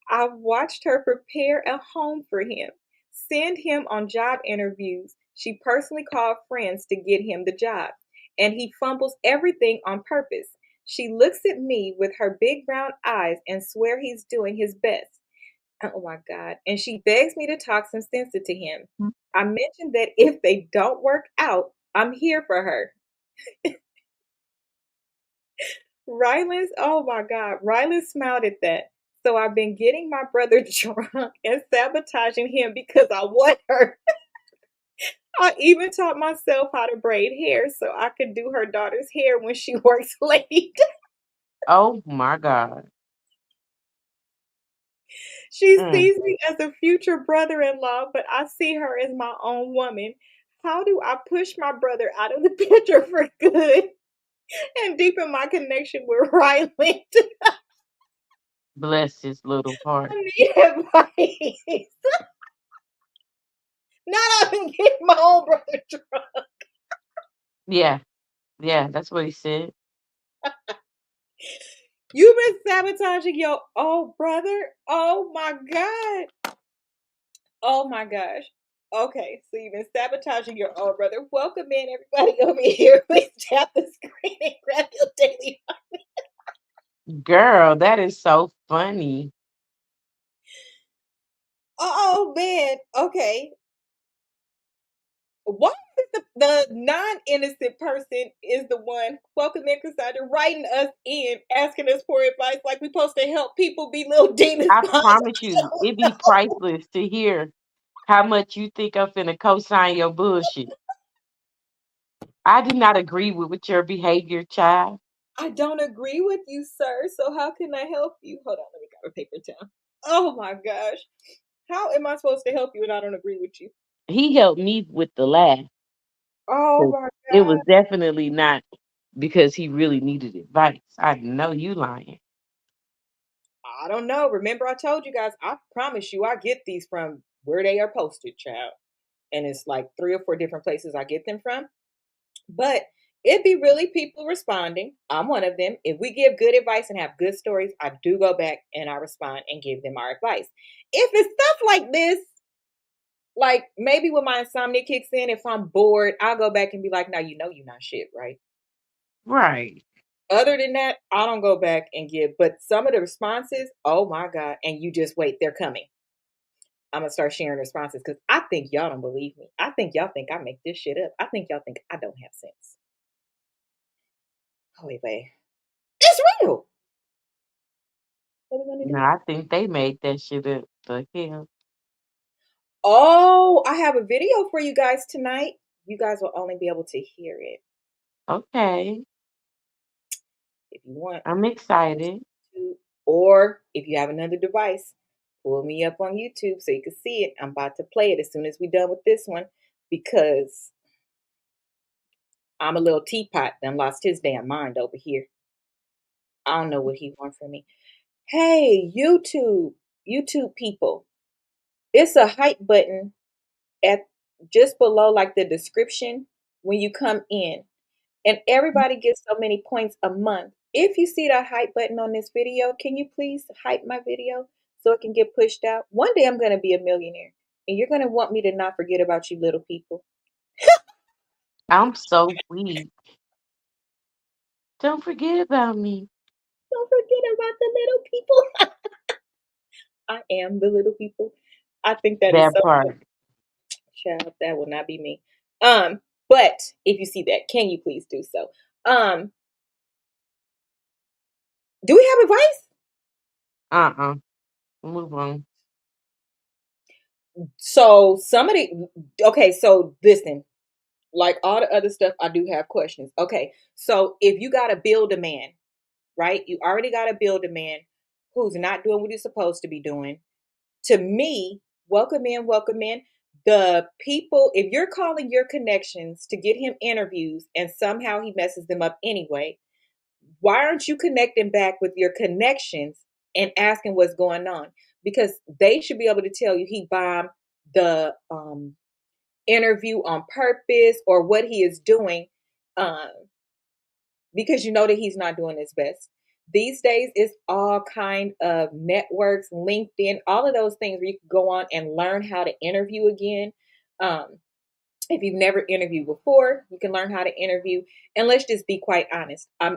I've watched her prepare a home for him, send him on job interviews. She personally called friends to get him the job, and he fumbles everything on purpose. She looks at me with her big brown eyes and swear he's doing his best. Oh my God. And she begs me to talk some sense into him. I mentioned that if they don't work out, I'm here for her. Rylan's, oh my God, Rylan smiled at that. So I've been getting my brother drunk and sabotaging him because I want her. I even taught myself how to braid hair so I could do her daughter's hair when she works late. Oh my God. She Mm. sees me as a future brother in law, but I see her as my own woman. How do I push my brother out of the picture for good and deepen my connection with Rylan? Bless his little heart. I need advice. Not even get my own brother drunk. Yeah, yeah, that's what he said. You've been sabotaging your old brother. Oh my God. Oh my gosh. Okay, so you've been sabotaging your old brother. Welcome in, everybody over here. Please tap the screen and grab your daily. Girl, that is so funny. Oh man. Okay. Why is the non-innocent person is the one welcome in Cassandra writing us in, asking us for advice like we supposed to help people be little demons I behind promise you, it'd be priceless to hear how much you think I'm finna co-sign your bullshit. I do not agree with your behavior, child. I don't agree with you, sir. So how can I help you? Hold on, let me grab a paper towel. Oh my gosh. How am I supposed to help you and I don't agree with you? He helped me with the laugh. Oh 'Cause my it was God. definitely not because he really needed advice. I know you lying. I don't know. Remember, I told you guys, I promise you, I get these from where they are posted, child. And it's like 3 or 4 different places I get them from. But it'd be really people responding. I'm one of them. If we give good advice and have good stories, I do go back and I respond and give them our advice. If it's stuff like this, like maybe when my insomnia kicks in, if I'm bored, I'll go back and be like, "No, you know you're not shit, right?" Right. Other than that, I don't go back and give. But some of the responses, oh my God, and you just wait, they're coming. I'm gonna start sharing responses because I think y'all don't believe me. I think y'all think I make this shit up. I think y'all think I don't have sense. Oh wait. It's real. What are we gonna No, do? I think they made that shit up for him. Oh, I have a video for you guys tonight. You guys will only be able to hear it. Okay. If you want, I'm go to excited. YouTube, or if you have another device, pull me up on YouTube so you can see it. I'm about to play it as soon as we're done with this one because I'm a little teapot done lost his damn mind over here. I don't know what he wants from me. Hey, YouTube people, it's a hype button at just below like the description when you come in. And everybody gets so many points a month. If you see that hype button on this video, can you please hype my video so it can get pushed out? One day I'm going to be a millionaire and you're going to want me to not forget about you little people. I'm so weak. Don't forget about me. Don't forget about the little people. I am the little people. I think that is That so part. child. That will not be me. But if you see that, can you please do so? Um, do we have advice? Uh-uh. Move on. So somebody okay, so listen, like all the other stuff, I do have questions. Okay, so if you got to build a man, right? You already got to build a man who's not doing what he's supposed to be doing. To me, welcome in, welcome in. The people, if you're calling your connections to get him interviews and somehow he messes them up anyway, why aren't you connecting back with your connections and asking what's going on, because they should be able to tell you he bombed the interview on purpose or what he is doing, um, because you know that he's not doing his best. These days, it's all kind of networks, LinkedIn, all of those things where you can go on and learn how to interview again. Um, if you've never interviewed before, you can learn how to interview. And let's just be quite honest. I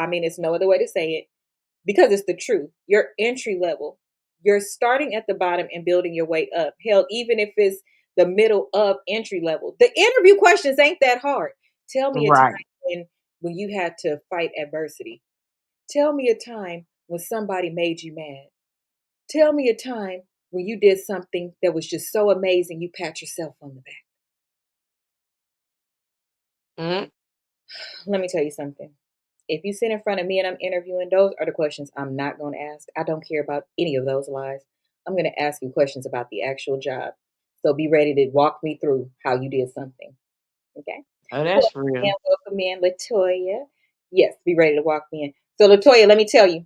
mean, it's no other way to say it because it's the truth. Your entry level, you're starting at the bottom and building your way up. Hell, even if it's the middle of entry level, the interview questions ain't that hard. Tell me a time Right. when you had to fight adversity. Tell me a time when somebody made you mad. Tell me a time when you did something that was just so amazing you pat yourself on the back. Mm, Let me tell you something. If you sit in front of me and I'm interviewing, those are the questions I'm not going to ask. I don't care about any of those lies. I'm going to ask you questions about the actual job. So be ready to walk me through how you did something. Okay. oh, Welcome that's in, real. welcome in, Latoya. Yes, be ready to walk me in. So, Latoya, let me tell you,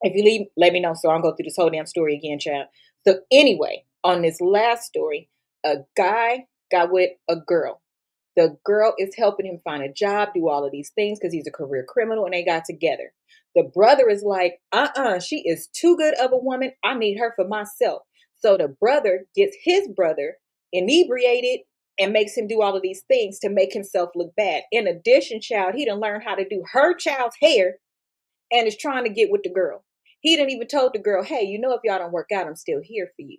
if you leave, let me know so I'll go through this whole damn story again, child. So, anyway, on this last story, a guy got with a girl. The girl is helping him find a job, do all of these things because he's a career criminal, and they got together. The brother is like, she is too good of a woman. I need her for myself. So the brother gets his brother inebriated and makes him do all of these things to make himself look bad. In addition, child, he done learned how to do her child's hair and is trying to get with the girl. He didn't even told the girl, hey, you know, if y'all don't work out, I'm still here for you.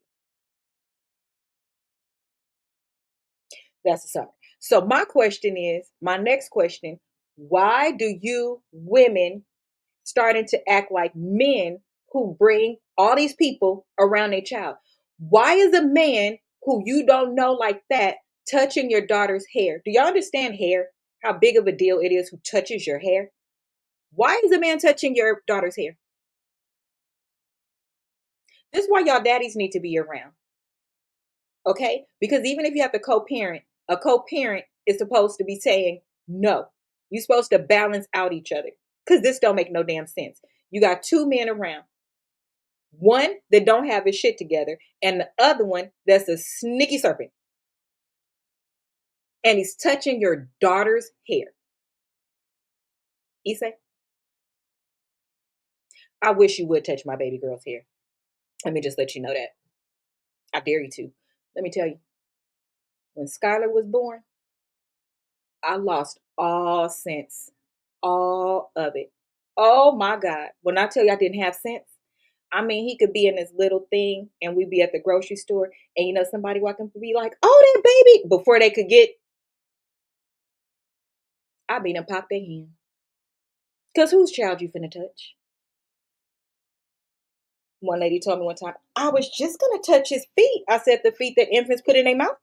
That's a summary. So my next question, why do you women starting to act like men who bring all these people around their child? Why is a man who you don't know like that touching your daughter's hair? Do y'all understand hair? How big of a deal it is who touches your hair? Why is a man touching your daughter's hair? This is why y'all daddies need to be around. Okay? Because even if you have to co-parent, a co-parent is supposed to be saying no. You're supposed to balance out each other. Because this don't make no damn sense. You got two men around. One that don't have his shit together, and the other one that's a sneaky serpent. And he's touching your daughter's hair. He say, I wish you would touch my baby girl's hair. Let me just let you know that. I dare you to. Let me tell you, when Skylar was born, I lost all sense, all of it. Oh my God. When I tell you I didn't have sense, I mean, he could be in this little thing and we'd be at the grocery store and you know, somebody walking to be like, oh, that baby, before they could get, I mean, and pop their hand. Because whose child you finna touch? One lady told me one time, I was just gonna touch his feet. I said, the feet that infants put in their mouth?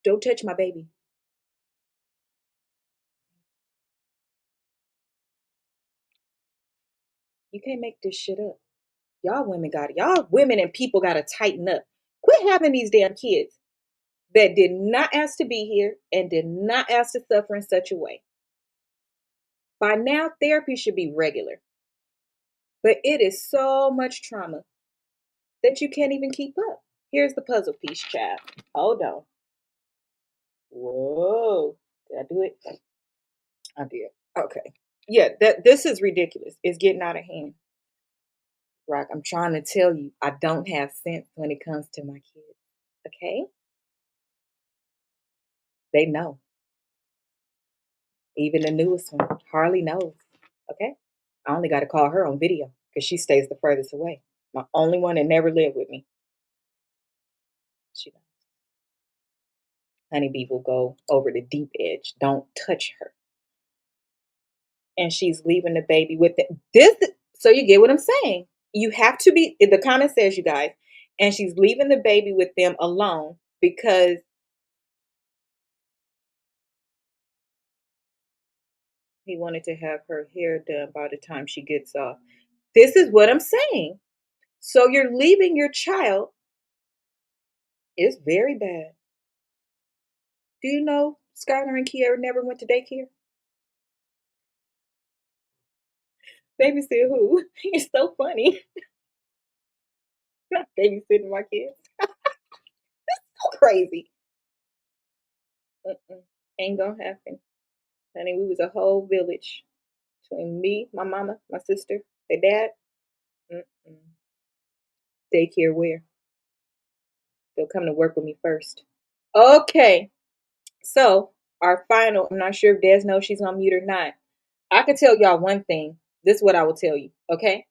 Don't touch my baby. You can't make this shit up. Y'all women and people gotta tighten up. Quit having these damn kids that did not ask to be here and did not ask to suffer in such a way. By now, therapy should be regular, but it is so much trauma that you can't even keep up. Here's the puzzle piece, child. Hold on. Whoa. Did I do it? I did. Okay. Yeah, this is ridiculous. It's getting out of hand. Rock, I'm trying to tell you, I don't have sense when it comes to my kids. Okay? They know. Even the newest one, Harley knows. Okay? I only got to call her on video because she stays the furthest away. My only one that never lived with me. She knows. Honeybee will go over the deep edge. Don't touch her. And she's leaving the baby with this. So you get what I'm saying. You have to be, the comment says, you guys, and she's leaving the baby with them alone because he wanted to have her hair done by the time she gets off. This is what I'm saying. So you're leaving your child. It's very bad. Do you know Skylar and Kiara never went to daycare? Babysit who? It's so funny. Not babysitting my kids. So crazy. Ain't gonna happen. Honey, we was a whole village between me, my mama, my sister, their dad. Mm-mm. Daycare where? They'll come to work with me first. Okay, so our final. I'm not sure if Des knows she's on mute or not. I can tell y'all one thing. This is what I will tell you. Okay,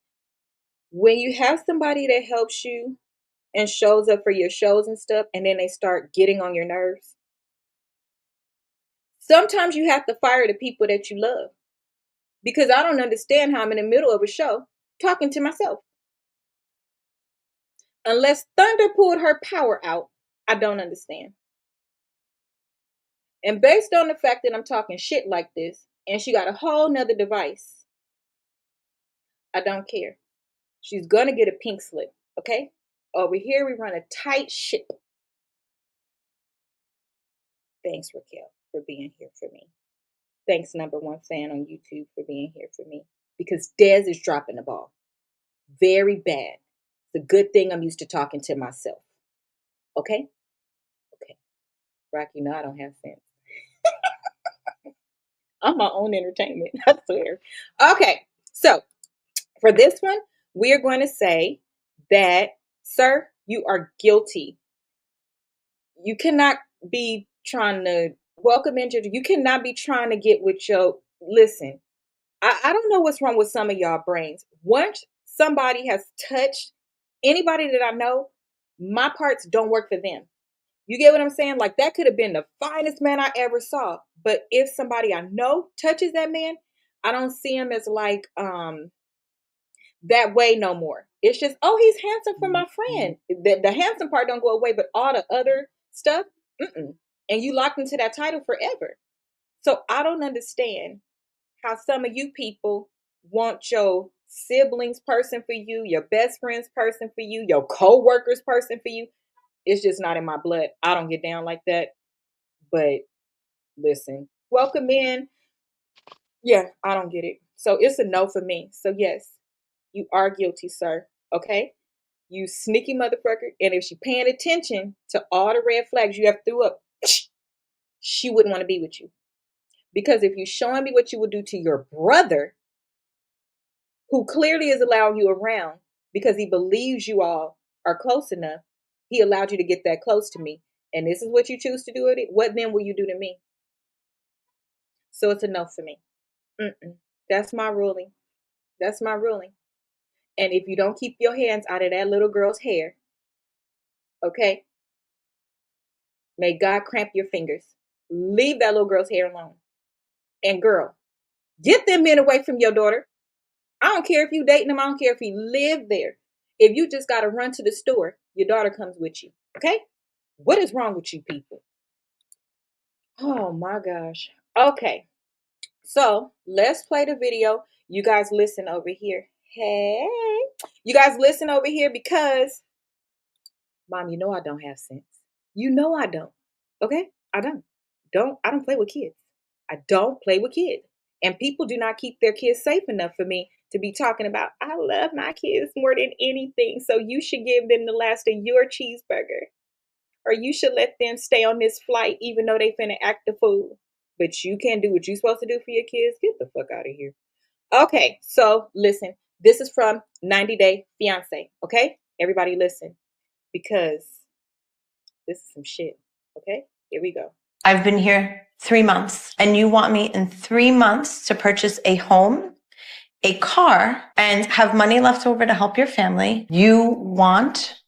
when you have somebody that helps you and shows up for your shows and stuff, and then they start getting on your nerves, sometimes you have to fire the people that you love because I don't understand how I'm in the middle of a show talking to myself. Unless Thunder pulled her power out, I don't understand. And based on the fact that I'm talking shit like this, and she got a whole nother device, I don't care. She's gonna get a pink slip, okay? Over here, we run a tight ship. Thanks, Raquel, for being here for me. Thanks, #1 fan on YouTube, for being here for me. Because Des is dropping the ball. Very bad. It's a good thing I'm used to talking to myself. Okay? Okay. Rocky, you know I don't have sense. I'm my own entertainment, I swear. Okay, so for this one, we are going to say that, sir, you are guilty. You cannot be trying to welcome injured. You cannot be trying to get with your, listen, I don't know what's wrong with some of y'all brains. Once somebody has touched anybody that I know, my parts don't work for them. You get what I'm saying? Like that could have been the finest man I ever saw. But if somebody I know touches that man, I don't see him as like that way no more. It's just, oh, he's handsome for my friend. The handsome part don't go away, but all the other stuff, and you locked into that title forever. So I don't understand how some of you people want your siblings person for you, your best friend's person for you, your co-worker's person for you. It's just not in my blood. I don't get down like that. But listen, welcome in. Yeah, I don't get it. So it's a no for me. So yes, you are guilty, sir. Okay? You sneaky motherfucker. And if she paying attention to all the red flags you have threw up, she wouldn't want to be with you. Because if you're showing me what you would do to your brother, who clearly is allowing you around because he believes you all are close enough, he allowed you to get that close to me. And this is what you choose to do with it. What then will you do to me? So it's a no for me. That's my ruling. That's my ruling. And if you don't keep your hands out of that little girl's hair, okay, may God cramp your fingers. Leave that little girl's hair alone. And girl, get them men away from your daughter. I don't care if you dating him. I don't care if he live there. If you just got to run to the store, your daughter comes with you. Okay? What is wrong with you people? Oh my gosh. Okay. So let's play the video. You guys listen over here. Hey. You guys listen over here because, Mom, you know I don't have sense. You know I don't. Okay? I don't. I don't play with kids. I don't play with kids. And people do not keep their kids safe enough for me to be talking about, I love my kids more than anything. So you should give them the last of your cheeseburger. Or you should let them stay on this flight even though they finna act the fool. But you can't do what you're supposed to do for your kids. Get the fuck out of here. Okay, so listen. This is from 90 Day Fiance. Okay? Everybody listen. Because this is some shit. Okay? Here we go. I've been here 3 months, and you want me in 3 months to purchase a home, a car, and have money left over to help your family. You want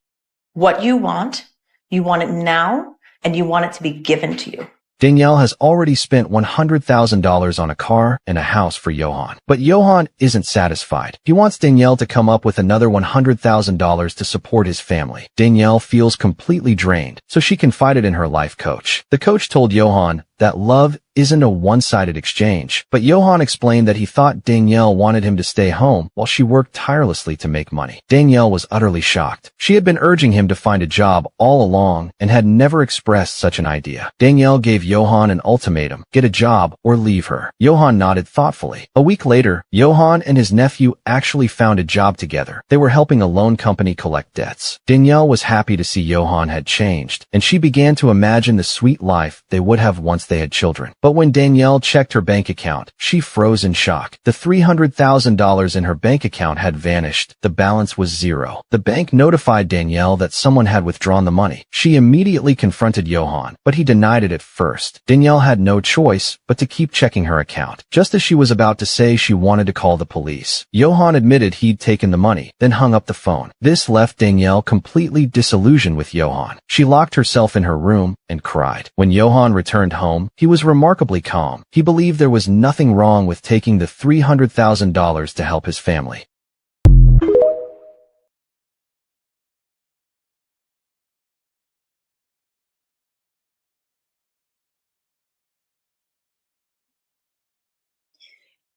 what you want it now, and you want it to be given to you. Danielle has already spent $100,000 on a car and a house for Johan. But Johan isn't satisfied. He wants Danielle to come up with another $100,000 to support his family. Danielle feels completely drained, so she confided in her life coach. The coach told Johan, that love isn't a one-sided exchange. But Johan explained that he thought Danielle wanted him to stay home while she worked tirelessly to make money. Danielle was utterly shocked. She had been urging him to find a job all along and had never expressed such an idea. Danielle gave Johan an ultimatum: get a job or leave her. Johan nodded thoughtfully. A week later, Johan and his nephew actually found a job together. They were helping a loan company collect debts. Danielle was happy to see Johan had changed, and she began to imagine the sweet life they would have once they had children. But when Danielle checked her bank account, she froze in shock. The $300,000 in her bank account had vanished. The balance was zero. The bank notified Danielle that someone had withdrawn the money. She immediately confronted Johan, but he denied it at first. Danielle had no choice but to keep checking her account. Just as she was about to say she wanted to call the police, Johan admitted he'd taken the money, then hung up the phone. This left Danielle completely disillusioned with Johan. She locked herself in her room and cried. When Johan returned home, he was remarkably calm. He believed there was nothing wrong with taking the $300,000 to help his family.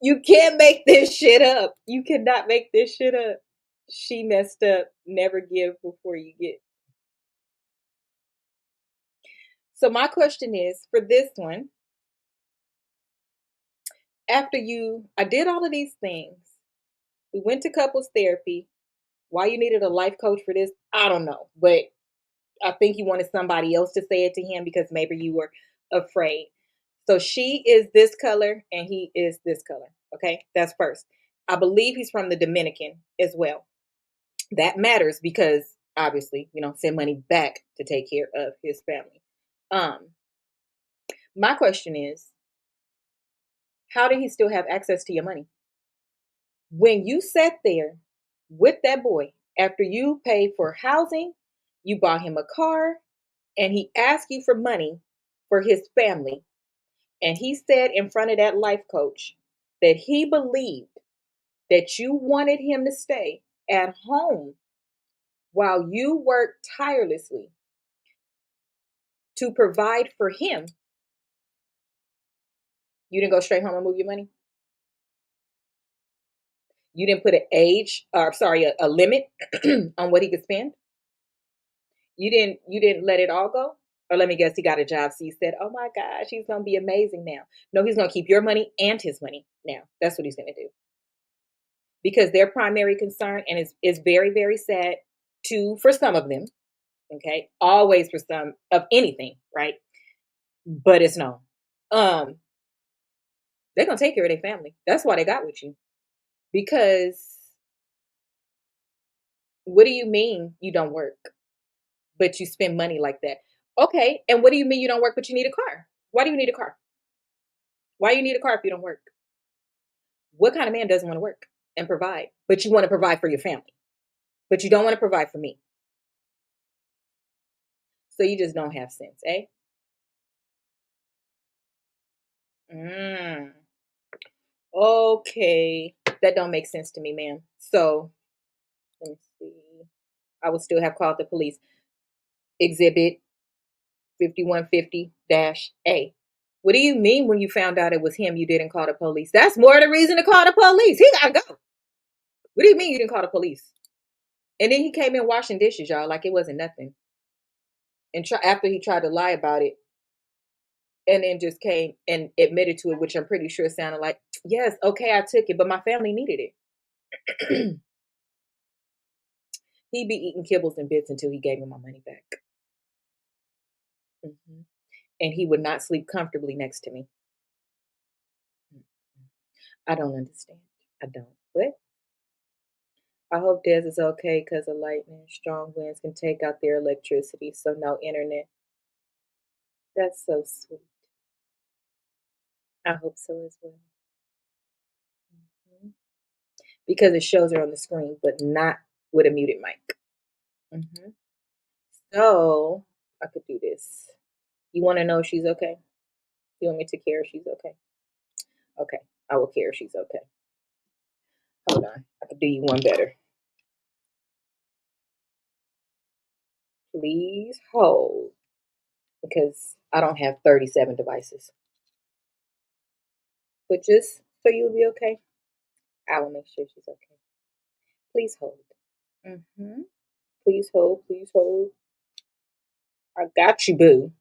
You can't make this shit up. You cannot make this shit up. She messed up. Never give before you get. So my question is, for this one, after I did all of these things, we went to couples therapy. Why you needed a life coach for this, I don't know. But I think you wanted somebody else to say it to him because maybe you were afraid. So she is this color and he is this color. Okay, that's first. I believe he's from the Dominican as well. That matters because obviously, send money back to take care of his family. My question is, how did he still have access to your money? When you sat there with that boy, after you paid for housing, you bought him a car, and he asked you for money for his family, and he said in front of that life coach that he believed that you wanted him to stay at home while you worked tirelessly to provide for him, you didn't go straight home and move your money? You didn't put a limit on what he could spend? You didn't let it all go? Or let me guess, he got a job, so you said, oh my gosh, he's gonna be amazing now. No, he's gonna keep your money and his money now. That's what he's gonna do. Because their primary concern, and it's very, very sad for some of them, okay, always for some of anything, right? But it's no. They're gonna take care of their family. That's why they got with you. Because what do you mean you don't work, but you spend money like that? Okay, and what do you mean you don't work, but you need a car? Why do you need a car? Why do you need a car if you don't work? What kind of man doesn't want to work and provide, but you want to provide for your family, but you don't want to provide for me? So you just don't have sense, eh? Okay, that don't make sense to me, ma'am. So let me see. I would still have called the police. Exhibit 5150-A. What do you mean when you found out it was him, you didn't call the police? That's more the reason to call the police. He gotta go. What do you mean you didn't call the police? And then he came in washing dishes, y'all, like it wasn't nothing. And after he tried to lie about it, and then just came and admitted to it, which I'm pretty sure sounded like, yes, okay, I took it, but my family needed it. He'd be eating kibbles and bits until he gave me my money back. And he would not sleep comfortably next to me. I don't understand. I don't. What? I hope Des is okay because of lightning. Strong winds can take out their electricity, so no internet. That's so sweet. I hope so as well. Because it shows her on the screen, but not with a muted mic. So I could do this. You want to know if she's okay? You want me to care if she's okay? Okay, I will care if she's okay. Hold on. I could do you one better. Please hold. because I don't have 37 devices. But just so you'll be okay, I will make sure she's okay. Please hold. Mm-hmm. Please hold. Please hold. I got you, boo.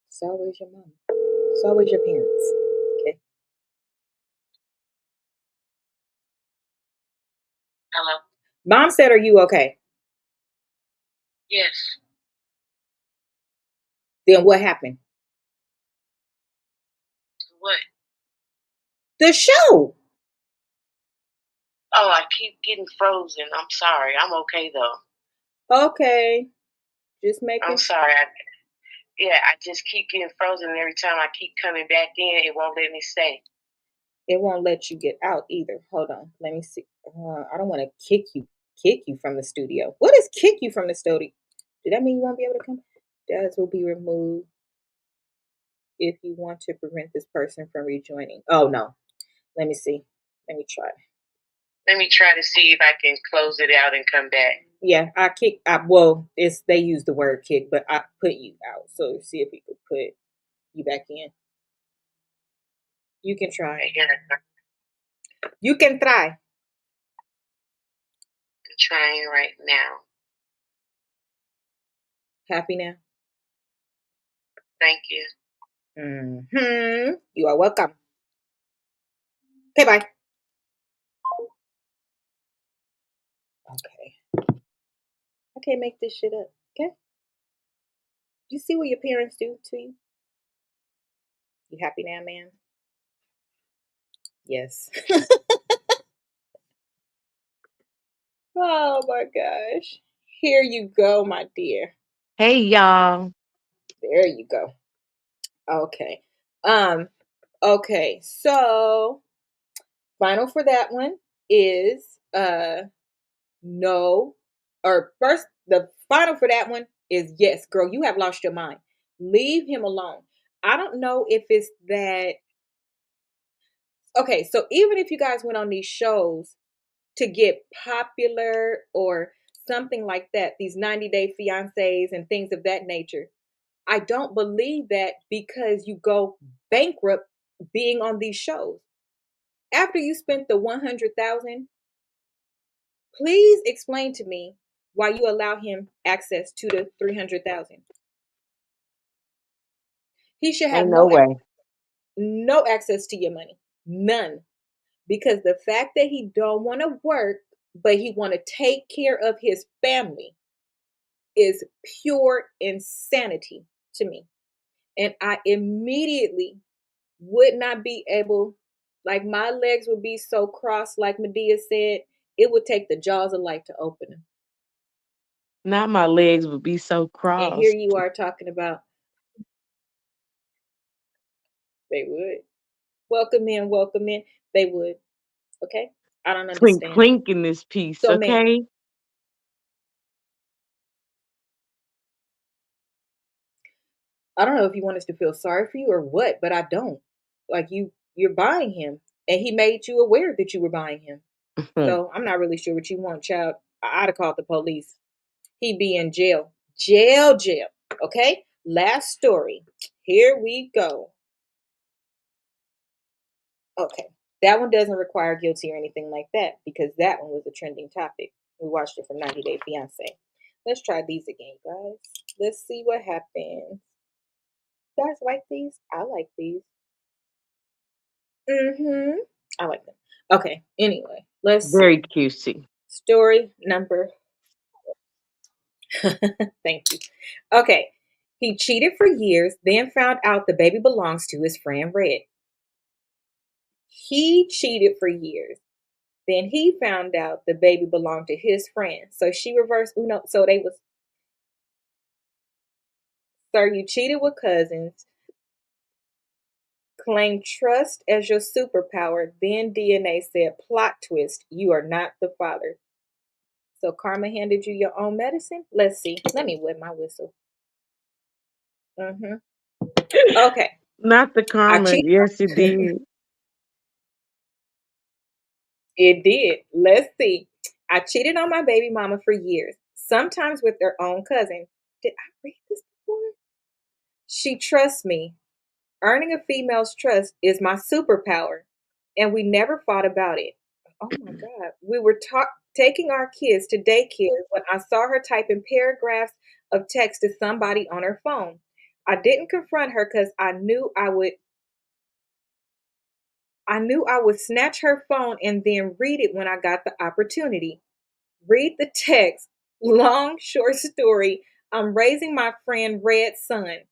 It's always your mom. It's always your parents. Okay. Hello. Mom said, "Are you okay?" Yes. Then what happened? What? The show. Oh, I keep getting frozen. I'm sorry. I'm okay though. Okay. Just I'm making sorry. I just keep getting frozen, and every time I keep coming back in, it won't let me stay. it won't let you get out either. Hold on. Let me see. I don't want to kick you from the studio. What is kick you from the studio? Did that mean you won't be able to come? Dads will be removed if you want to prevent this person from rejoining. Oh no. Let me see. Let me try. Let me try to see if I can close it out and come back. Yeah, well, it's they use the word kick, but I put you out. So see if we could put you back in. You can try. You can try. I'm trying right now. Happy now? Thank you. Mm-hmm. You are welcome. Okay, bye. Okay. I can't make this shit up. Okay? You see what your parents do to you? You happy now, man? Yes. Oh my gosh. Here you go, my dear. Hey, y'all. There you go. Okay. Um, okay, so final for that one is no, or first the final for that one is yes, girl, you have lost your mind. Leave him alone. I don't know if it's that. Okay, so even if you guys went on these shows to get popular or something like that, these 90-day fiancés and things of that nature, I don't believe that because you go bankrupt being on these shows. After you spent the 100,000, please explain to me why you allow him access to the 300,000. He should have Ain't no way. no access to your money. None. Because the fact that he don't want to work, but he want to take care of his family is pure insanity to me. And I immediately would not be able, like my legs would be so crossed, like Medea said, it would take the jaws of life to open them. Not my legs would be so And here crossed. you are talking about they would. Welcome in, welcome in. They would. Okay? I don't Clink, understand. clink in this piece, So, ma'am, okay? I don't know if you want us to feel sorry for you or what, but I don't. Like you're buying him. And he made you aware that you were buying him. So I'm not really sure what you want, child. I'd have called the police. He'd be in jail. Jail. Okay? Last story. Here we go. Okay. That one doesn't require guilty or anything like that because that one was a trending topic. We watched it from 90 Day Fiance. Let's try these again, guys. Let's see what happens. You guys like these? I like these. Mm-hmm. I like them. Okay. Anyway, let's see. Very cutesy. Story number. Thank you. Okay. He cheated for years, then found out the baby belongs to his friend Red. He cheated for years. Then he found out the baby belonged to his friend. So she reversed Uno. So they was, sir, you cheated with cousins, claimed trust as your superpower. Then DNA said, plot twist, you are not the father. So karma handed you your own medicine? Let's see. Let me wet my whistle. Mm-hmm. Okay. Not the I comment. cheated. Yes, it did. It did. Let's see. I cheated on my baby mama for years, sometimes with their own cousin. Did I read this before? She trusts me. Earning a female's trust is my superpower, and we never fought about it. Oh my God. We were taking our kids to daycare when I saw her typing paragraphs of text to somebody on her phone. I didn't confront her because I knew I would snatch her phone and then read it when I got the opportunity. Read the text. Long, short story. I'm raising my friend Red's son.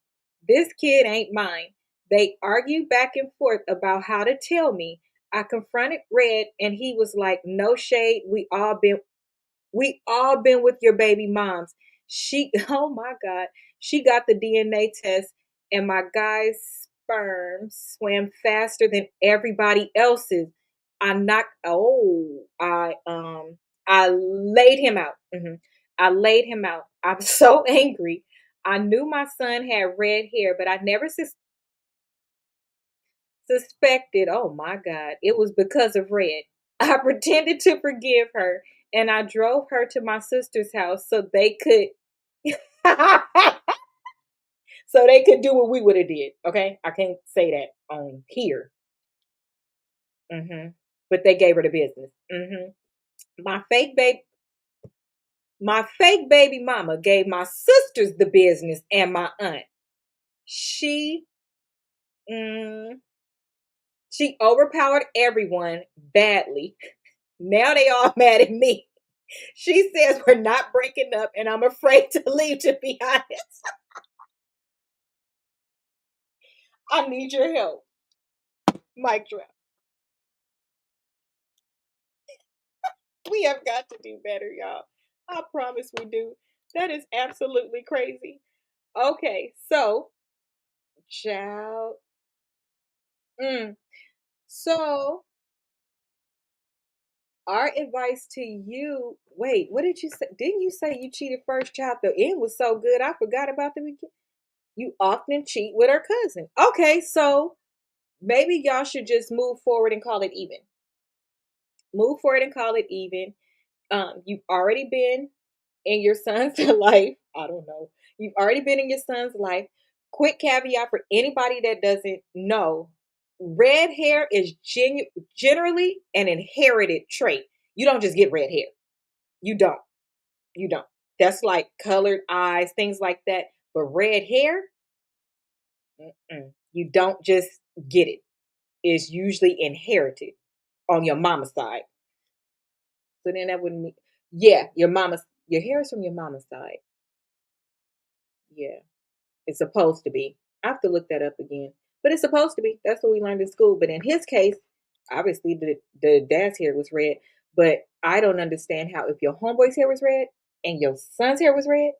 This kid ain't mine. They argued back and forth about how to tell me. I confronted Red and he was like, no shade. We all been with your baby moms. She, oh my God, she got the DNA test, and my guy's sperm swam faster than everybody else's. I knocked. Oh, I laid him out. I laid him out. I'm so angry. I knew my son had red hair, but I never suspected. Oh my God, it was because of red. I pretended to forgive her and I drove her to my sister's house so they could do what we would have did. Okay, I can't say that on here. But they gave her the business. My fake baby, my fake baby mama gave my sisters the business and my aunt. She, mm, she overpowered everyone badly. Now they all mad at me. She says we're not breaking up, and I'm afraid to leave, to be honest. I need your help. Mic drop. We have got to do better, y'all. I promise we do. That is absolutely crazy. Okay, so, child. So, our advice to you. Wait, what did you say? Didn't you say you cheated first, child? The end was so good, I forgot about the beginning. You often cheat with her cousin. Okay, so maybe y'all should just move forward and call it even. Move forward and call it even. You've already been in your son's life. I don't know. You've already been in your son's life. Quick caveat for anybody that doesn't know: red hair is generally an inherited trait. You don't just get red hair. You don't. You don't. That's like colored eyes, things like that. But red hair, you don't just get it. It's usually inherited on your mama's side. So then that wouldn't mean, yeah, your hair is from your mama's side. Yeah, it's supposed to be. I have to look that up again, but it's supposed to be. That's what we learned in school. But in his case, obviously the dad's hair was red. But I don't understand how, if your homeboy's hair was red and your son's hair was red,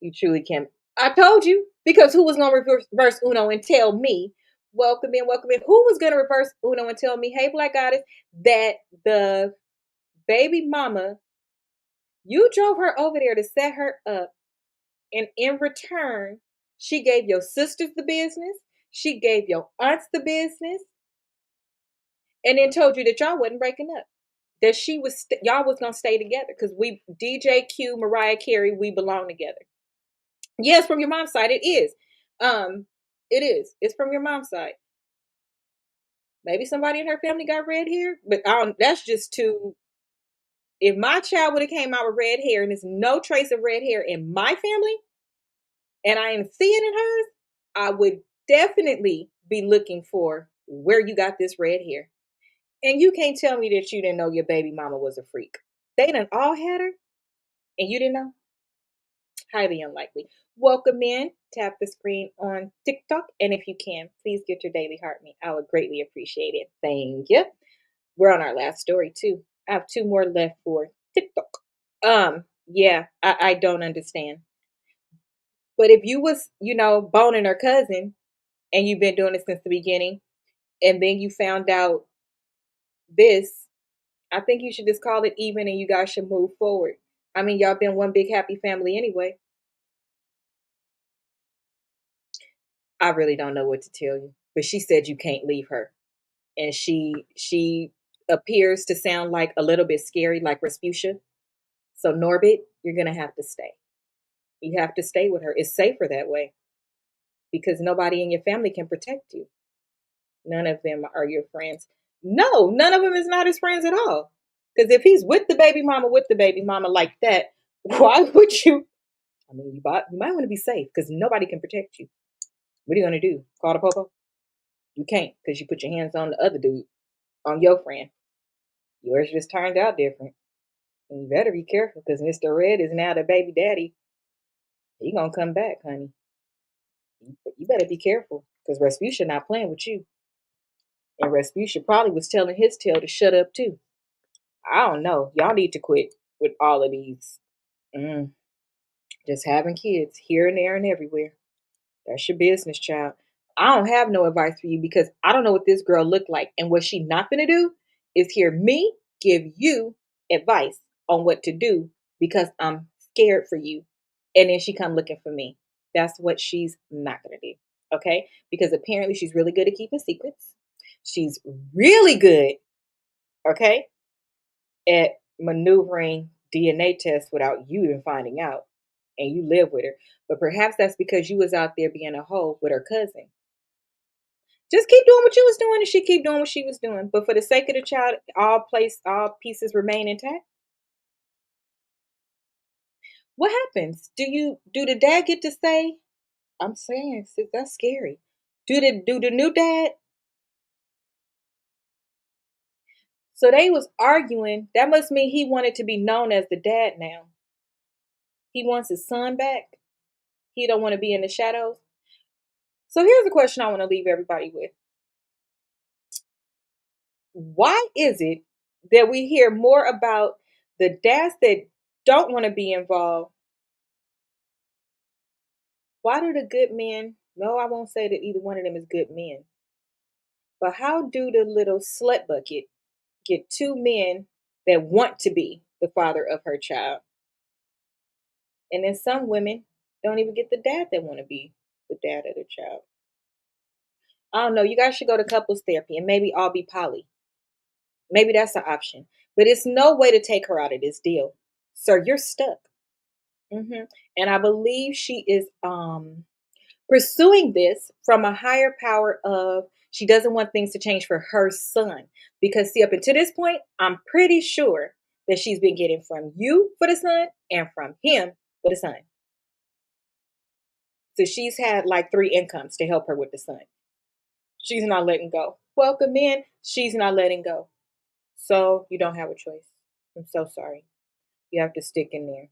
you truly can. I told you, because who was going to reverse Uno and tell me, welcome in, welcome in? Who was going to reverse Uno and tell me, hey, Black Goddess, that the baby mama, you drove her over there to set her up, and in return, she gave your sisters the business, she gave your aunts the business, and then told you that y'all wasn't breaking up, that y'all was gonna stay together because we DJ Q, Mariah Carey, we belong together. Yes, from your mom's side, it is. It is. It's from your mom's side. Maybe somebody in her family got red hair, but that's just too. If my child would have came out with red hair and there's no trace of red hair in my family, and I didn't see it in hers, I would definitely be looking for where you got this red hair. And you can't tell me that you didn't know your baby mama was a freak. They done all had her, and you didn't know? Highly unlikely. Welcome in. Tap the screen on TikTok. And if you can, please get your daily heart me. I would greatly appreciate it. Thank you. We're on our last story too. I have two more left for TikTok. Yeah, I don't understand. But if you was, boning her cousin and you've been doing it since the beginning, and then you found out this, I think you should just call it even and you guys should move forward. I mean, y'all been one big happy family anyway. I really don't know what to tell you. But she said you can't leave her. And she appears to sound like a little bit scary, like Rasputia. So Norbit, you're gonna have to stay. You have to stay with her. It's safer that way because nobody in your family can protect you. None of them are your friends. No, none of them is not his friends at all. Because if he's with the baby mama like that, why would you? I mean, you might want to be safe because nobody can protect you. What are you going to do? Call the popo? You can't because you put your hands on the other dude, on your friend. Yours just turned out different. And you better be careful because Mr. Red is now the baby daddy. He going to come back, honey. You better be careful because Rasputia not playing with you. And Rasputia probably was telling his tail to shut up too. I don't know. Y'all need to quit with all of these. Mm, just having kids here and there and everywhere. That's your business, child. I don't have no advice for you because I don't know what this girl looked like. And what she not gonna do is hear me give you advice on what to do because I'm scared for you. And then she come looking for me. That's what she's not gonna do. Okay? Because apparently she's really good at keeping secrets. She's really good, okay, at maneuvering DNA tests without you even finding out. And you live with her. But perhaps that's because you was out there being a hoe with her cousin. Just keep doing what you was doing and she keep doing what she was doing. But for the sake of the child, all pieces remain intact. What happens? Do the dad get to say, I'm saying that's scary. Do the new dad? So they was arguing. That must mean he wanted to be known as the dad now. He wants his son back. He don't want to be in the shadows. So here's a question I want to leave everybody with. Why is it that we hear more about the dads that don't want to be involved? Why do the good men, no, I won't say that either one of them is good men, but how do the little slut bucket get two men that want to be the father of her child? And then some women don't even get the dad that want to be the dad of the child. I don't know. You guys should go to couples therapy and maybe all be poly. Maybe that's an option. But it's no way to take her out of this deal. Sir, you're stuck. And I believe she is pursuing this from a higher power of she doesn't want things to change for her son. Because see, up until this point, I'm pretty sure that she's been getting from you for the son and from him for the son. So she's had like 3 incomes to help her with the son. She's not letting go. Welcome in. She's not letting go. So you don't have a choice. I'm so sorry. You have to stick in there.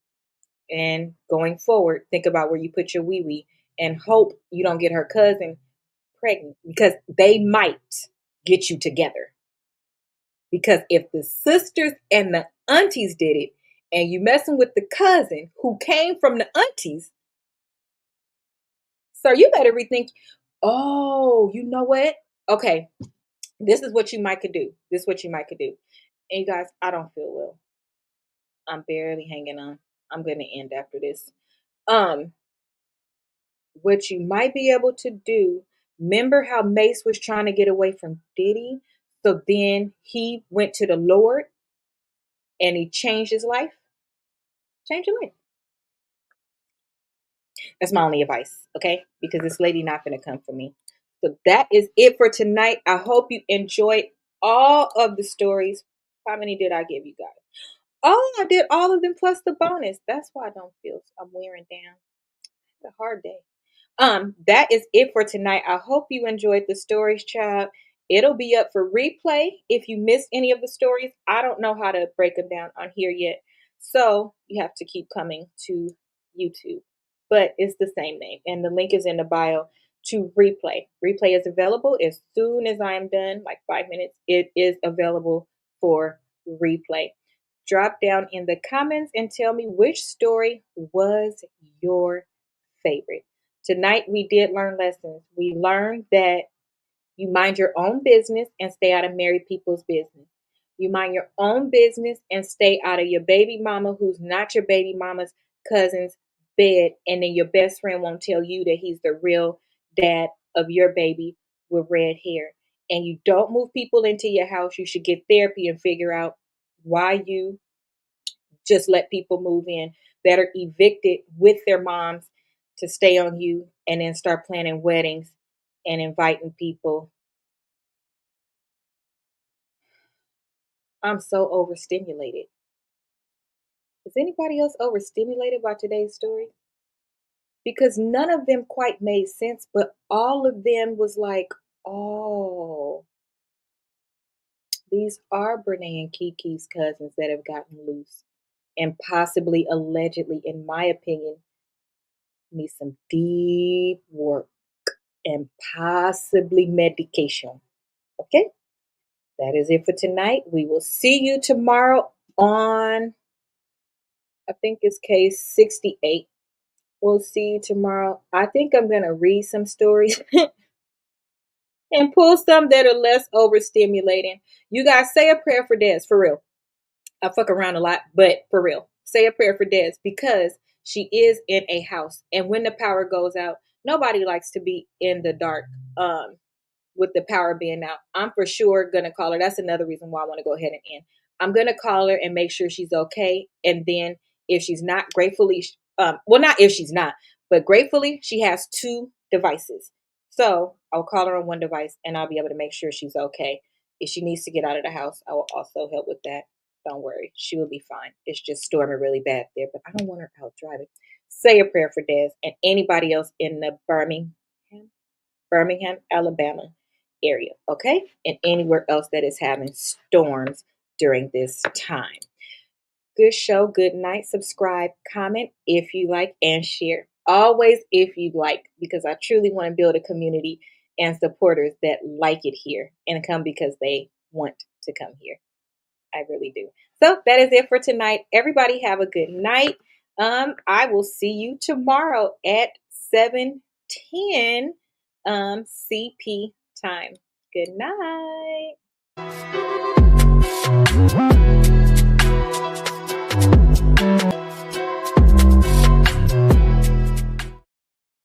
And going forward, think about where you put your wee wee and hope you don't get her cousin pregnant because they might get you together. Because if the sisters and the aunties did it and you messing with the cousin who came from the aunties, so you better rethink. Oh, you know what? Okay, this is what you might could do. This is what you might could do. And you guys, I don't feel well. I'm barely hanging on. I'm gonna end after this. Um, what you might be able to do, remember how Mace was trying to get away from Diddy? So then he went to the Lord and he changed his life. Change your life. That's my only advice, okay? Because this lady not gonna come for me. So that is it for tonight. I hope you enjoyed all of the stories. How many did I give you guys? Oh, I did all of them plus the bonus. That's why I don't feel I'm wearing down. It's a hard day. That is it for tonight. I hope you enjoyed the stories, child. It'll be up for replay if you missed any of the stories. I don't know how to break them down on here yet. So you have to keep coming to YouTube. But it's the same name. And the link is in the bio to replay. Replay is available as soon as I am done, like 5 minutes. It is available for replay. Drop down in the comments and tell me which story was your favorite. Tonight we did learn lessons. We learned that you mind your own business and stay out of married people's business. You mind your own business and stay out of your baby mama who's not your baby mama's cousin's bed, and then your best friend won't tell you that he's the real dad of your baby with red hair. And you don't move people into your house. You should get therapy and figure out why you just let people move in that are evicted with their moms to stay on you, and then start planning weddings and inviting people. I'm so overstimulated. Is anybody else overstimulated by today's story? Because none of them quite made sense, but all of them was like, oh, these are Brene and Kiki's cousins that have gotten loose and possibly, allegedly, in my opinion, need some deep work and possibly medication. Okay? That is it for tonight. We will see you tomorrow on, I think it's case 68. We'll see you tomorrow. I think I'm going to read some stories and pull some that are less overstimulating. You guys say a prayer for Des, for real. I fuck around a lot, but for real, say a prayer for Des because she is in a house. And when the power goes out, nobody likes to be in the dark. With the power being out, I'm for sure going to call her. That's another reason why I want to go ahead and end. I'm going to call her and make sure she's okay. And then if she's not, gratefully, well, not if she's not, but gratefully, she has 2 devices. So I'll call her on one device and I'll be able to make sure she's okay. If she needs to get out of the house, I will also help with that. Don't worry. She will be fine. It's just storming really bad there, but I don't want her out driving. Say a prayer for Des and anybody else in the Birmingham, Alabama area, okay? And anywhere else that is having storms during this time. Good show, good night. Subscribe, comment if you like, and share. Always if you like, because I truly want to build a community and supporters that like it here and come because they want to come here. I really do. So that is it for tonight. Everybody have a good night. I will see you tomorrow at 7:10 CP time. Good night.